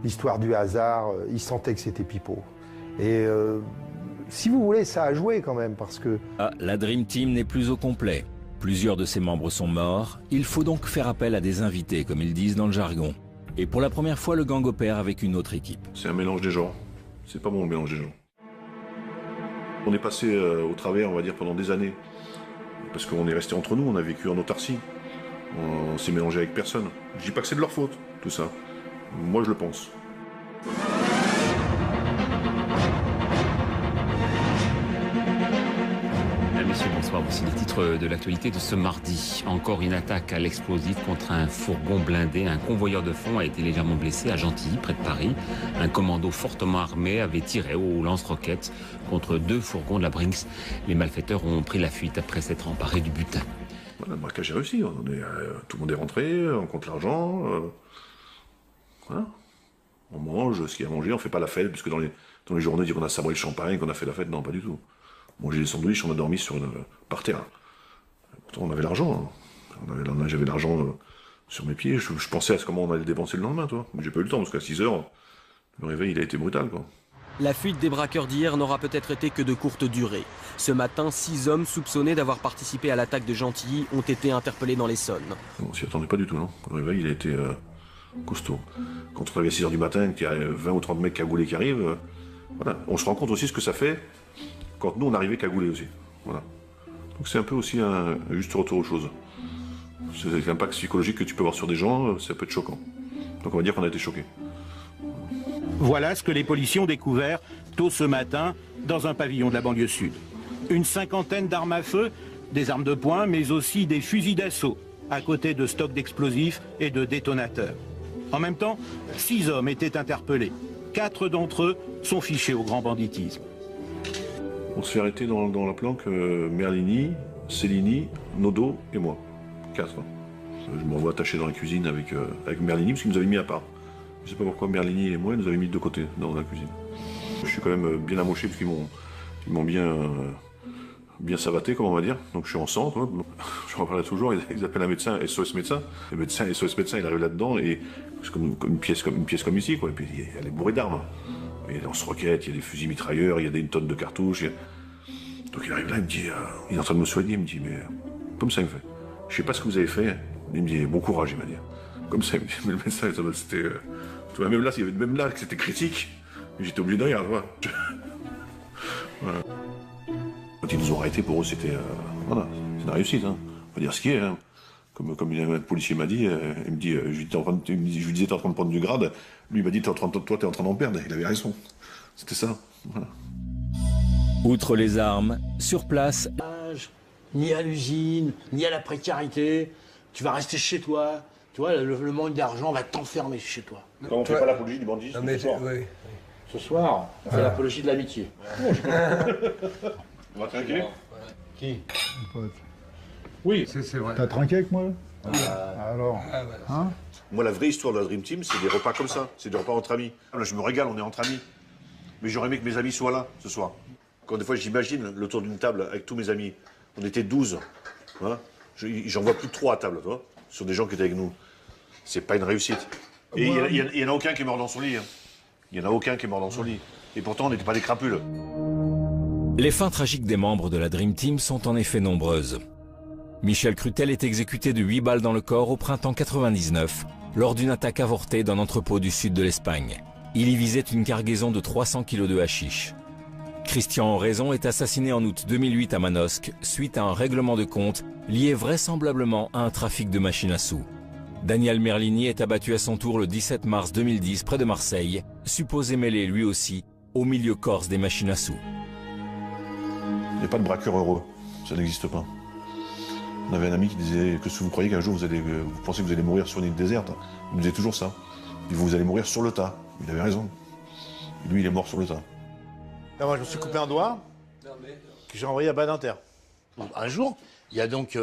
l'histoire du hasard, ils sentaient que c'était pipeau. Et si vous voulez, ça a joué quand même, parce que... Ah, la Dream Team n'est plus au complet. Plusieurs de ses membres sont morts. Il faut donc faire appel à des invités, comme ils disent dans le jargon. Et pour la première fois, le gang opère avec une autre équipe. C'est un mélange des genres. C'est pas bon le mélange des genres. On est passé au travers, on va dire, pendant des années. Parce qu'on est resté entre nous, on a vécu en autarcie. On s'est mélangé avec personne. Je dis pas que c'est de leur faute, tout ça. Moi, je le pense. Messieurs, bonsoir. Voici les titres de l'actualité de ce mardi. Encore une attaque à l'explosif contre un fourgon blindé. Un convoyeur de fonds a été légèrement blessé à Gentilly, près de Paris. Un commando fortement armé avait tiré au lance-roquettes contre 2 fourgons de la Brinks. Les malfaiteurs ont pris la fuite après s'être emparés du butin. Voilà, le braquage est réussi. Tout le monde est rentré, on compte l'argent. Voilà. On mange ce qu'il y a à manger, on fait pas la fête, puisque dans les journaux, on dit qu'on a sabré le champagne, qu'on a fait la fête. Non, pas du tout. Manger des sandwichs, on a dormi par terre. Pourtant, on avait l'argent. Hein. J'avais l'argent sur mes pieds. Je pensais à comment on allait dépenser le lendemain, toi. Mais j'ai pas eu le temps, parce qu'à 6 h, le réveil, il a été brutal, quoi. La fuite des braqueurs d'hier n'aura peut-être été que de courte durée. Ce matin, 6 hommes soupçonnés d'avoir participé à l'attaque de Gentilly ont été interpellés dans l'Essonne. On s'y attendait pas du tout, non. Le réveil, il a été costaud. Quand on arrive à 6 h du matin, qu'il y a 20 ou 30 mecs cagoulés qui arrivent, voilà. On se rend compte aussi ce que ça fait quand nous, on arrivait cagoulés aussi. Voilà. Donc c'est un peu aussi un juste retour aux choses. C'est l'impact psychologique que tu peux avoir sur des gens, ça peut être choquant. Donc on va dire qu'on a été choqués. Voilà ce que les policiers ont découvert tôt ce matin dans un pavillon de la banlieue sud. Une cinquantaine d'armes à feu, des armes de poing, mais aussi des fusils d'assaut, à côté de stocks d'explosifs et de détonateurs. En même temps, 6 hommes étaient interpellés. 4 d'entre eux sont fichés au grand banditisme. On se fait arrêter dans la planque Merlini, Cellini, Nodo et moi. 4. Je me revois attaché dans la cuisine avec Merlini, parce qu'ils nous avaient mis à part. Je sais pas pourquoi Merlini et moi, ils nous avaient mis de côté dans la cuisine. Je suis quand même bien amoché, parce qu'ils m'ont bien savaté, comme on va dire. Donc je suis en sang, quoi. Je m'en parlais toujours, ils appellent un médecin, SOS médecin. Le médecin, SOS médecin, il arrive là-dedans, et c'est comme une pièce comme ici, quoi. Et puis elle est bourrée d'armes. Il y a des lance-roquettes, il y a des fusils mitrailleurs, il y a une tonne de cartouches. Donc il arrive là, il me dit, il est en train de me soigner, il me dit, mais comme ça, il me fait, je sais pas ce que vous avez fait. Il me dit, bon courage, il m'a dit. Comme ça, il me dit, mais le médecin, c'était, tu vois, même là, que c'était critique, j'étais obligé de rire, tu vois. Voilà. Quand ils nous ont arrêtés, pour eux, c'était, voilà, c'est une réussite, hein. On va dire ce qui est, hein. Comme un policier m'a dit, il me dit, je lui disais, t'es en train de prendre du grade. Lui, il m'a dit, toi, t'es en train d'en perdre. Il avait raison. C'était ça. Voilà. Outre les armes, sur place... ni à l'usine, ni à la précarité. Tu vas rester chez toi. Tu vois, le manque d'argent va t'enfermer chez toi. Quand on ne fait pas l'apologie du bandisme, ce soir. Oui. Ce soir, on fait l'apologie de l'amitié. On va trinquer. Qui? Oui. C'est vrai. T'as trinqué avec moi? Alors hein? Moi, la vraie histoire de la Dream Team, c'est des repas comme ça. C'est des repas entre amis. Là, je me régale, on est entre amis. Mais j'aurais aimé que mes amis soient là, ce soir. Quand des fois, j'imagine le tour d'une table avec tous mes amis. On était 12. Hein, j'en vois plus de 3 à table, toi. Sur des gens qui étaient avec nous. C'est pas une réussite. Et il y en a aucun qui est mort dans son lit. Hein. Il y en a aucun qui est mort dans son lit. Et pourtant, on n'était pas des crapules. Les fins tragiques des membres de la Dream Team sont en effet nombreuses. Michel Crutel est exécuté de 8 balles dans le corps au printemps 99, lors d'une attaque avortée d'un entrepôt du sud de l'Espagne. Il y visait une cargaison de 300 kg de hashish. Christian Oraison est assassiné en août 2008 à Manosque, suite à un règlement de compte lié vraisemblablement à un trafic de machines à sous. Daniel Merlini est abattu à son tour le 17 mars 2010 près de Marseille, supposé mêlé lui aussi au milieu corse des machines à sous. Il n'y a pas de braqueur heureux, ça n'existe pas. On avait un ami qui disait que si vous croyez qu'un jour vous pensez que vous allez mourir sur une île déserte, il nous disait toujours ça. Il dit, vous allez mourir sur le tas. Il avait raison. Et lui, il est mort sur le tas. Là, moi, je me suis coupé un doigt que j'ai envoyé à Badinter. Un jour, il y a donc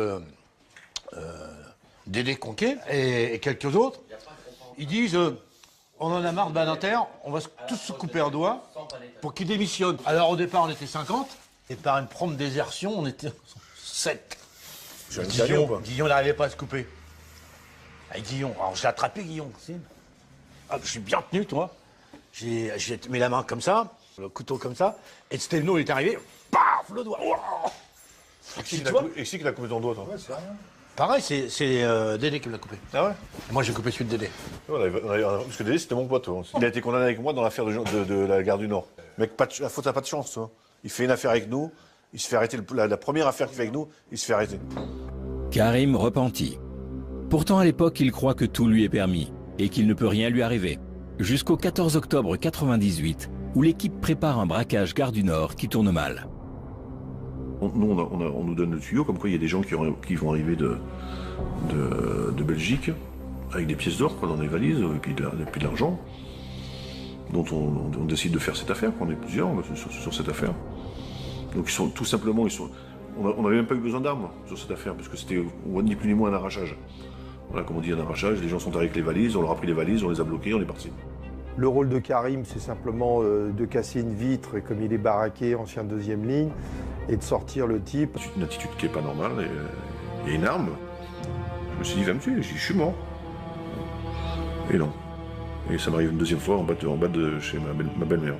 Dédé Conquet et quelques autres. Ils disent on en a marre de Badinter, on va tous se couper un doigt pour qu'il démissionne. Alors au départ, on était 50, et par une prompte désertion, on était 7. Guillon n'arrivait pas à se couper. Et Guillon, alors j'ai attrapé Guillon. Ah, je suis bien tenu, toi. J'ai mis la main comme ça, le couteau comme ça, et Stelno est arrivé, paf, le doigt. Et c'est qui l'a coupé ton doigt, toi? Pareil, c'est Dédé qui me l'a coupé. Ah ouais? Moi, j'ai coupé celui de Dédé. Parce que Dédé, c'était mon pote. Il a été condamné avec moi dans l'affaire de la gare du Nord. Mec, la faute n'a pas de chance, toi. Il fait une affaire avec nous, il se fait arrêter. La première affaire qu'il fait avec nous, il se fait arrêter. Karim repenti. Pourtant, à l'époque, il croit que tout lui est permis et qu'il ne peut rien lui arriver. Jusqu'au 14 octobre 98, où l'équipe prépare un braquage gare du Nord qui tourne mal. On nous donne le tuyau, comme quoi il y a des gens qui vont arriver de Belgique avec des pièces d'or dans les valises et puis de l'argent, dont on décide de faire cette affaire. On est plusieurs sur cette affaire. Donc tout simplement, on n'avait même pas eu besoin d'armes sur cette affaire, parce que c'était ni plus ni moins un arrachage. Voilà, comme on dit, un arrachage, les gens sont arrivés avec les valises, on leur a pris les valises, on les a bloquées, on est parti. Le rôle de Karim, c'est simplement de casser une vitre, comme il est baraqué, ancien deuxième ligne, et de sortir le type. Une attitude qui n'est pas normale, et une arme. Je me suis dit, il va me tuer, je suis mort. Et non. Et ça m'arrive une deuxième fois en bas de chez ma belle-mère.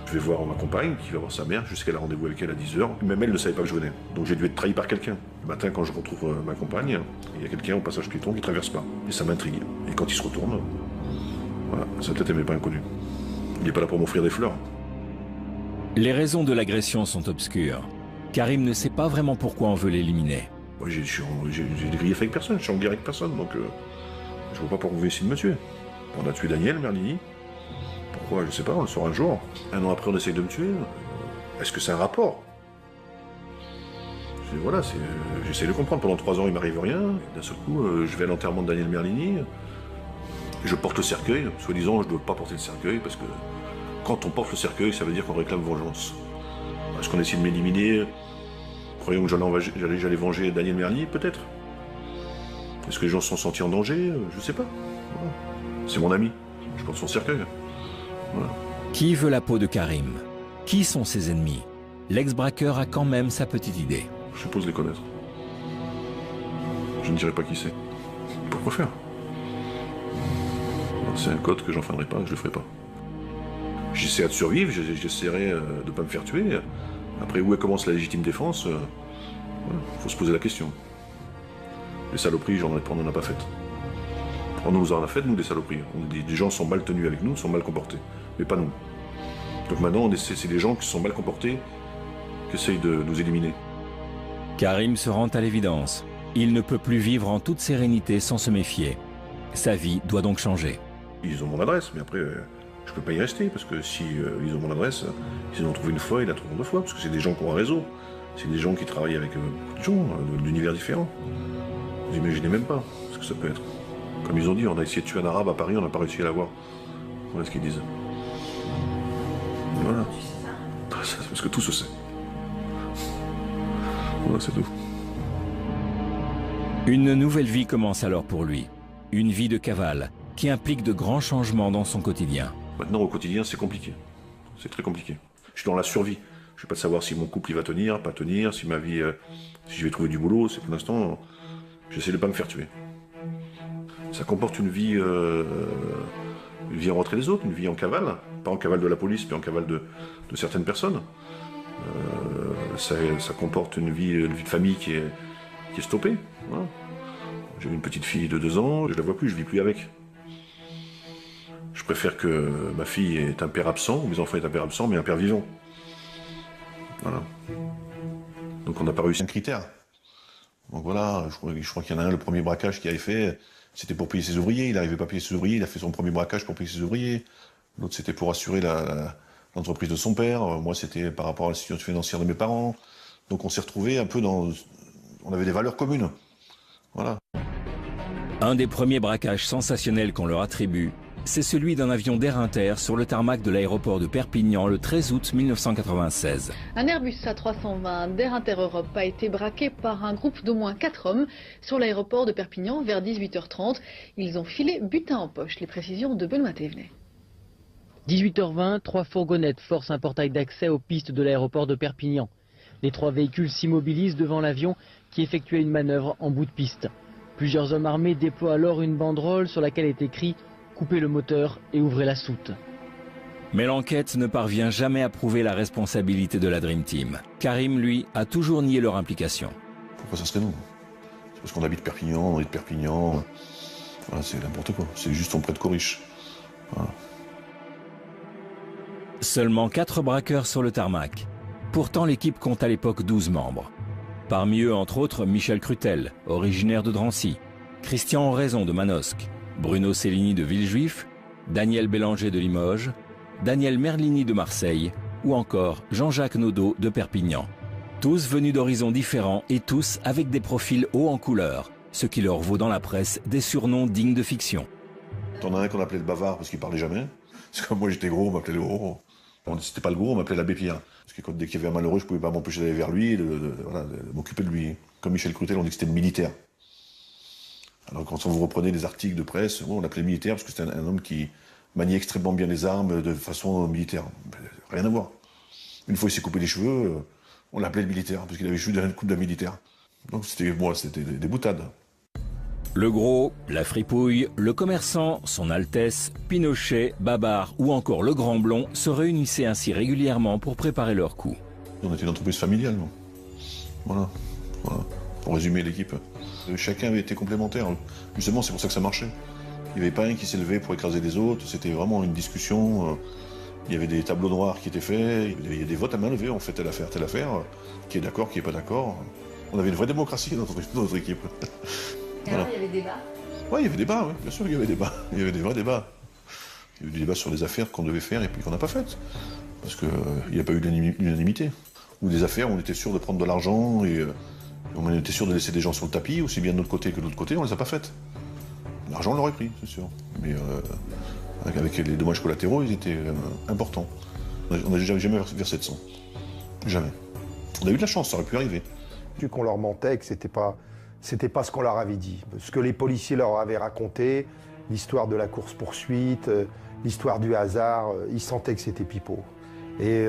Je vais voir ma compagne, qui va voir sa mère, jusqu'à la rendez-vous avec elle à 10h. Même elle ne savait pas que je venais. Donc j'ai dû être trahi par quelqu'un. Le matin, quand je retrouve ma compagne, il y a quelqu'un au passage piéton qui ne traverse pas. Et ça m'intrigue. Et quand il se retourne, voilà, sa tête n'est pas inconnue. Il n'est pas là pour m'offrir des fleurs. Les raisons de l'agression sont obscures. Karim ne sait pas vraiment pourquoi on veut l'éliminer. Moi, j'ai des griefs avec personne, je suis en guerre avec personne, donc je vois pas pourquoi vous voulez essayer de me tuer. On a tué Daniel Merlini. Pourquoi? Je sais pas, on le saura un jour. Un an après, on essaye de me tuer. Est-ce que c'est un rapport? Voilà, j'essaie de comprendre. Pendant 3 ans, il m'arrive rien. D'un seul coup, je vais à l'enterrement de Daniel Merlini. Je porte le cercueil. Soi-disant, je ne dois pas porter le cercueil, parce que quand on porte le cercueil, ça veut dire qu'on réclame vengeance. Est-ce qu'on essaie de m'éliminer? Croyons que j'allais venger Daniel Merlini, peut-être. Est-ce que les gens se sont sentis en danger? Je sais pas. Voilà. C'est mon ami. Je porte son cercueil. Voilà. Qui veut la peau de Karim? Qui sont ses ennemis? L'ex-braqueur a quand même sa petite idée. Je suppose les connaître. Je ne dirai pas qui c'est. Pourquoi faire? C'est un code que j'enfreinerai pas, que je le ferai pas. J'essaierai de survivre, j'essaierai de ne pas me faire tuer. Après, où commence la légitime défense? Voilà, faut se poser la question. Les saloperies, on n'en a pas faites. On nous en a fait, nous, des saloperies. Des gens sont mal tenus avec nous, sont mal comportés. Mais pas nous. Donc maintenant, c'est des gens qui sont mal comportés qui essayent de nous éliminer. Karim se rend à l'évidence. Il ne peut plus vivre en toute sérénité sans se méfier. Sa vie doit donc changer. Ils ont mon adresse, mais après, je peux pas y rester, parce que si ils ont mon adresse, s'ils en trouvent une fois, ils la trouveront 2 fois, parce que c'est des gens qui ont un réseau. C'est des gens qui travaillent avec beaucoup de gens, d'univers différents. Vous imaginez même pas ce que ça peut être. Comme ils ont dit, on a essayé de tuer un arabe à Paris, on n'a pas réussi à l'avoir. Voilà ce qu'ils disent. Voilà. Parce que tout se sait. Voilà, c'est tout. Une nouvelle vie commence alors pour lui. Une vie de cavale qui implique de grands changements dans son quotidien. Maintenant, au quotidien, c'est compliqué. C'est très compliqué. Je suis dans la survie. Je ne vais pas savoir si mon couple il va tenir, pas tenir, si ma vie, si je vais trouver du boulot. C'est pour l'instant, j'essaie de ne pas me faire tuer. Ça comporte une vie en retrait des autres, une vie en cavale. Pas en cavale de la police, mais en cavale de certaines personnes. Ça comporte une vie de famille qui est stoppée. Voilà. J'ai une petite fille de 2 ans, je la vois plus, je vis plus avec. Je préfère que ma fille ait un père absent, ou mes enfants aient un père absent, mais un père vivant. Voilà. Donc on n'a pas réussi un critère. Donc voilà, je crois qu'il y en a un, le premier braquage qu'il avait fait, c'était pour payer ses ouvriers. Il n'arrivait pas à payer ses ouvriers, il a fait son premier braquage pour payer ses ouvriers. L'autre, c'était pour assurer l'entreprise de son père. Moi, c'était par rapport à la situation financière de mes parents. Donc on s'est retrouvés un peu dans... On avait des valeurs communes. Voilà. Un des premiers braquages sensationnels qu'on leur attribue, c'est celui d'un avion d'Air Inter sur le tarmac de l'aéroport de Perpignan le 13 août 1996. Un Airbus A320 d'Air Inter Europe a été braqué par un groupe d'au moins 4 hommes sur l'aéroport de Perpignan vers 18h30. Ils ont filé butin en poche. Les précisions de Benoît Thévenet. 18h20, 3 fourgonnettes forcent un portail d'accès aux pistes de l'aéroport de Perpignan. Les 3 véhicules s'immobilisent devant l'avion qui effectuait une manœuvre en bout de piste. Plusieurs hommes armés déploient alors une banderole sur laquelle est écrit « Coupez le moteur et ouvrez la soute ». Mais l'enquête ne parvient jamais à prouver la responsabilité de la Dream Team. Karim, lui, a toujours nié leur implication. Pourquoi ça serait nous? C'est parce qu'on habite Perpignan, on est de Perpignan. Voilà, c'est n'importe quoi. C'est juste on prête Coriche. Voilà. Seulement 4 braqueurs sur le tarmac. Pourtant, l'équipe compte à l'époque 12 membres. Parmi eux, entre autres, Michel Crutel, originaire de Drancy, Christian Oraison de Manosque, Bruno Cellini de Villejuif, Daniel Bélanger de Limoges, Daniel Merlini de Marseille ou encore Jean-Jacques Naudot de Perpignan. Tous venus d'horizons différents et tous avec des profils hauts en couleur, ce qui leur vaut dans la presse des surnoms dignes de fiction. T'en as un qu'on appelait le bavard parce qu'il parlait jamais. Parce que moi j'étais gros, on m'appelait le gros. C'était pas le gros, on m'appelait l'abbé Pierre. Parce que dès qu'il y avait un malheureux, je pouvais pas m'empêcher d'aller vers lui et de m'occuper de lui. Comme Michel Crutel, on dit que c'était le militaire. Alors quand on vous reprenait des articles de presse, on l'appelait militaire parce que c'était un homme qui maniait extrêmement bien les armes de façon militaire. Rien à voir. Une fois il s'est coupé les cheveux, on l'appelait le militaire parce qu'il avait juste une coupe d'un militaire. Donc c'était des boutades. Le gros, la fripouille, le commerçant, son Altesse, Pinochet, Babar ou encore le Grand Blond se réunissaient ainsi régulièrement pour préparer leur coup. On était une entreprise familiale, non? Voilà. Pour résumer l'équipe. Chacun avait été complémentaire. Justement, c'est pour ça que ça marchait. Il n'y avait pas un qui s'élevait pour écraser les autres. C'était vraiment une discussion. Il y avait des tableaux noirs qui étaient faits. Il y avait des votes à main levée. On fait telle affaire. Qui est d'accord, qui n'est pas d'accord. On avait une vraie démocratie dans notre équipe. Et alors, il y avait débat? Oui, il y avait débat, oui. Bien sûr qu'il y avait débat. Il y avait des vrais débats. Il y a eu des débats sur des affaires qu'on devait faire et puis qu'on n'a pas faites. Parce qu'il n'y a pas eu d'unanimité. Ou des affaires où on était sûr de prendre de l'argent et on était sûr de laisser des gens sur le tapis, aussi bien de notre côté que de l'autre côté, on ne les a pas faites. L'argent, on l'aurait pris, c'est sûr. Mais avec les dommages collatéraux, ils étaient importants. On n'a jamais versé de sang. Jamais. On a eu de la chance, ça aurait pu arriver. Vu qu'on leur mentait, que c'était pas ce qu'on leur avait dit. Ce que les policiers leur avaient raconté, l'histoire de la course-poursuite, l'histoire du hasard, ils sentaient que c'était pipeau. Et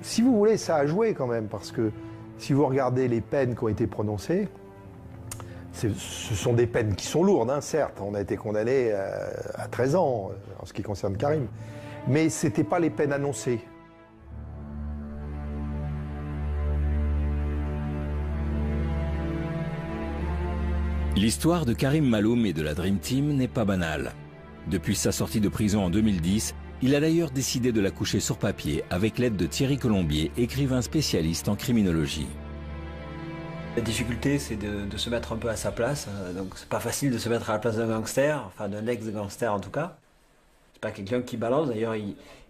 si vous voulez, ça a joué quand même, parce que si vous regardez les peines qui ont été prononcées, ce sont des peines qui sont lourdes, hein, certes. On a été condamné à 13 ans en ce qui concerne Karim. Mais ce n'étaient pas les peines annoncées. L'histoire de Karim Maloum et de la Dream Team n'est pas banale. Depuis sa sortie de prison en 2010, il a d'ailleurs décidé de la coucher sur papier avec l'aide de Thierry Colombier, écrivain spécialiste en criminologie. La difficulté, c'est de se mettre un peu à sa place. Donc c'est pas facile de se mettre à la place d'un gangster, enfin d'un ex-gangster en tout cas. C'est pas quelqu'un qui balance, d'ailleurs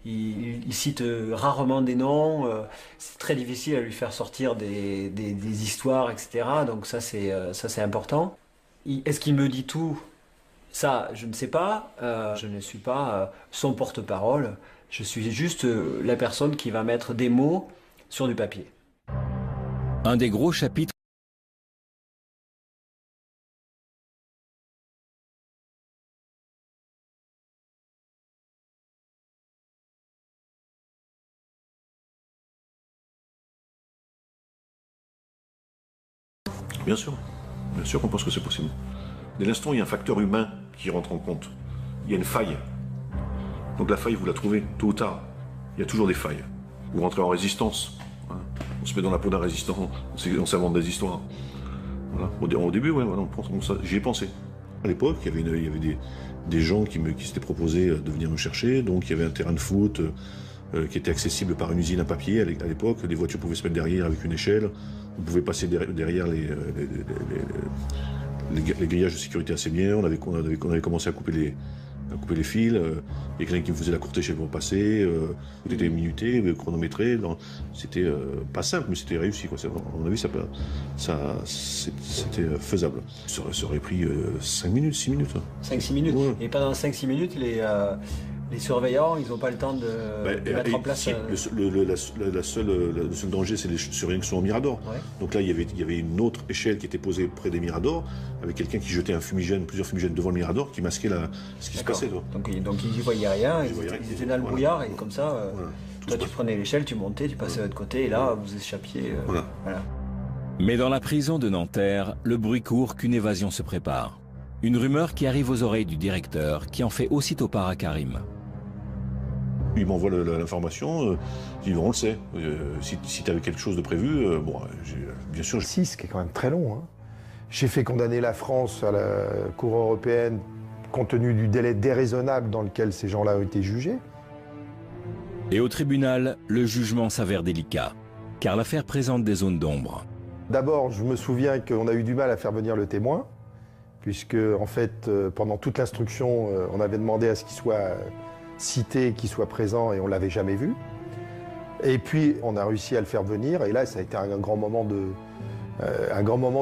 il cite rarement des noms, c'est très difficile à lui faire sortir des histoires, etc. Donc ça c'est important. Est-ce qu'il me dit tout? Ça, je ne sais pas, je ne suis pas son porte-parole, je suis juste la personne qui va mettre des mots sur du papier. Un des gros chapitres Bien sûr qu'on pense que c'est possible. Dès l'instant où il y a un facteur humain qui rentre en compte, il y a une faille. Donc la faille, vous la trouvez tôt ou tard. Il y a toujours des failles. Vous rentrez en résistance. Hein. On se met dans la peau d'un résistant, on s'invente des histoires. Voilà. Au début, ouais, voilà, j'y ai pensé. À l'époque, il y avait des gens qui s'étaient proposés de venir me chercher. Donc il y avait un terrain de foot qui était accessible par une usine à papier à l'époque. Les voitures pouvaient se mettre derrière avec une échelle. On pouvait passer derrière les grillages de sécurité assez bien. On avait commencé à couper les fils. Il y a quelqu'un qui me faisait la courte échelle pour passer. Tout était minuté, chronométré. C'était pas simple, mais c'était réussi. Quoi. À mon avis, c'était faisable. Ça aurait pris 5 minutes, 6 minutes. 5-6 minutes. Ouais. Et pendant 5-6 minutes, les surveillants, ils n'ont pas le temps de mettre en place... Le seul danger, c'est les surveillants qui sont au Mirador. Ouais. Donc là, il y avait une autre échelle qui était posée près des Miradors, avec quelqu'un qui jetait plusieurs fumigènes devant le Mirador, qui masquait ce qui se passait. Donc ils n'y voyaient rien, ils étaient dans le brouillard, et comme ça, toi tu prenais l'échelle, tu montais, tu passais de l'autre côté, et là, vous échappiez. Voilà. Mais dans la prison de Nanterre, le bruit court qu'une évasion se prépare. Une rumeur qui arrive aux oreilles du directeur, qui en fait aussitôt part à Karim. Il m'envoie l'information, il dit on le sait, si tu avais quelque chose de prévu, bien sûr... 6, qui est quand même très long. Hein. J'ai fait condamner la France à la Cour européenne compte tenu du délai déraisonnable dans lequel ces gens-là ont été jugés. Et au tribunal, le jugement s'avère délicat, car l'affaire présente des zones d'ombre. D'abord, je me souviens qu'on a eu du mal à faire venir le témoin, puisque en fait, pendant toute l'instruction, on avait demandé à ce qu'il soit... cité, qu'il soit présent, et on ne l'avait jamais vu. Et puis on a réussi à le faire venir, et là ça a été un grand moment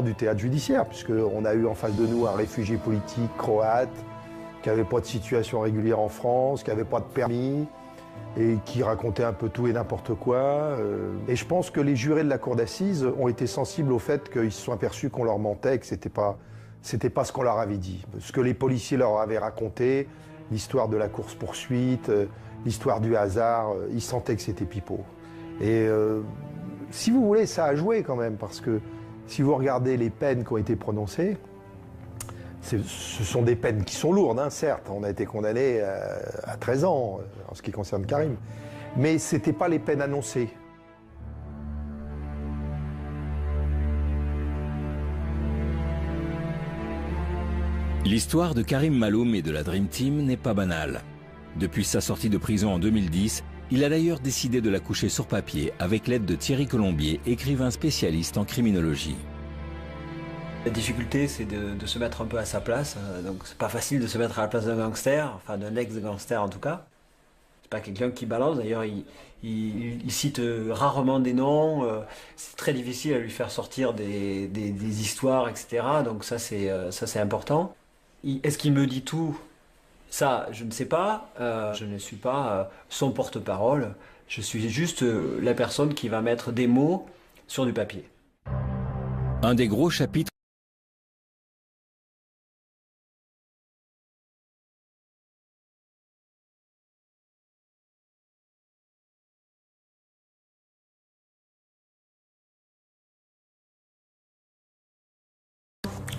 du théâtre judiciaire, puisqu'on a eu en face de nous un réfugié politique croate, qui n'avait pas de situation régulière en France, qui n'avait pas de permis, et qui racontait un peu tout et n'importe quoi. Et je pense que les jurés de la cour d'assises ont été sensibles au fait qu'ils se sont aperçus qu'on leur mentait, que c'était pas ce qu'on leur avait dit. Ce que les policiers leur avaient raconté, l'histoire de la course-poursuite, l'histoire du hasard, ils sentaient que c'était pipeau. Et si vous voulez, ça a joué quand même, parce que si vous regardez les peines qui ont été prononcées, ce sont des peines qui sont lourdes, hein, certes. On a été condamné à 13 ans en ce qui concerne Karim. Mais ce n'étaient pas les peines annoncées. L'histoire de Karim Maloum et de la Dream Team n'est pas banale. Depuis sa sortie de prison en 2010, il a d'ailleurs décidé de la coucher sur papier avec l'aide de Thierry Colombier, écrivain spécialiste en criminologie. La difficulté, c'est de se mettre un peu à sa place. Donc c'est pas facile de se mettre à la place d'un gangster, enfin d'un ex-gangster en tout cas. C'est pas quelqu'un qui balance, d'ailleurs il cite rarement des noms. C'est très difficile à lui faire sortir des histoires, etc. Donc ça c'est important. Est-ce qu'il me dit tout? Ça, je ne sais pas. Je ne suis pas son porte-parole. Je suis juste la personne qui va mettre des mots sur du papier. Un des gros chapitres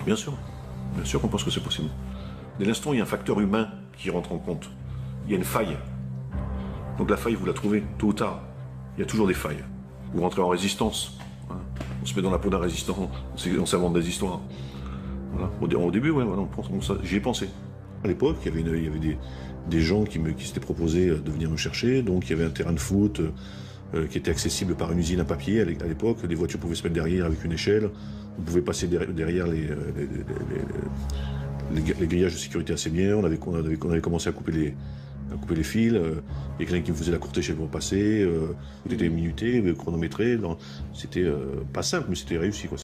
Bien sûr qu'on pense que c'est possible. Dès l'instant où il y a un facteur humain qui rentre en compte, il y a une faille. Donc la faille, vous la trouvez tôt ou tard. Il y a toujours des failles. Vous rentrez en résistance. Hein. On se met dans la peau d'un résistant, on s'invente des histoires. Voilà. Au début, ouais, voilà, j'y ai pensé. À l'époque, il y avait des gens qui s'étaient proposés de venir me chercher. Donc il y avait un terrain de foot qui était accessible par une usine à papier à l'époque. Les voitures pouvaient se mettre derrière avec une échelle. On pouvait passer derrière les grillages de sécurité assez bien. On avait commencé à couper couper les fils, il y a quelqu'un qui me faisait la courte échelle pour passer, tout était minuté, chronométré, c'était pas simple mais c'était réussi, quoi.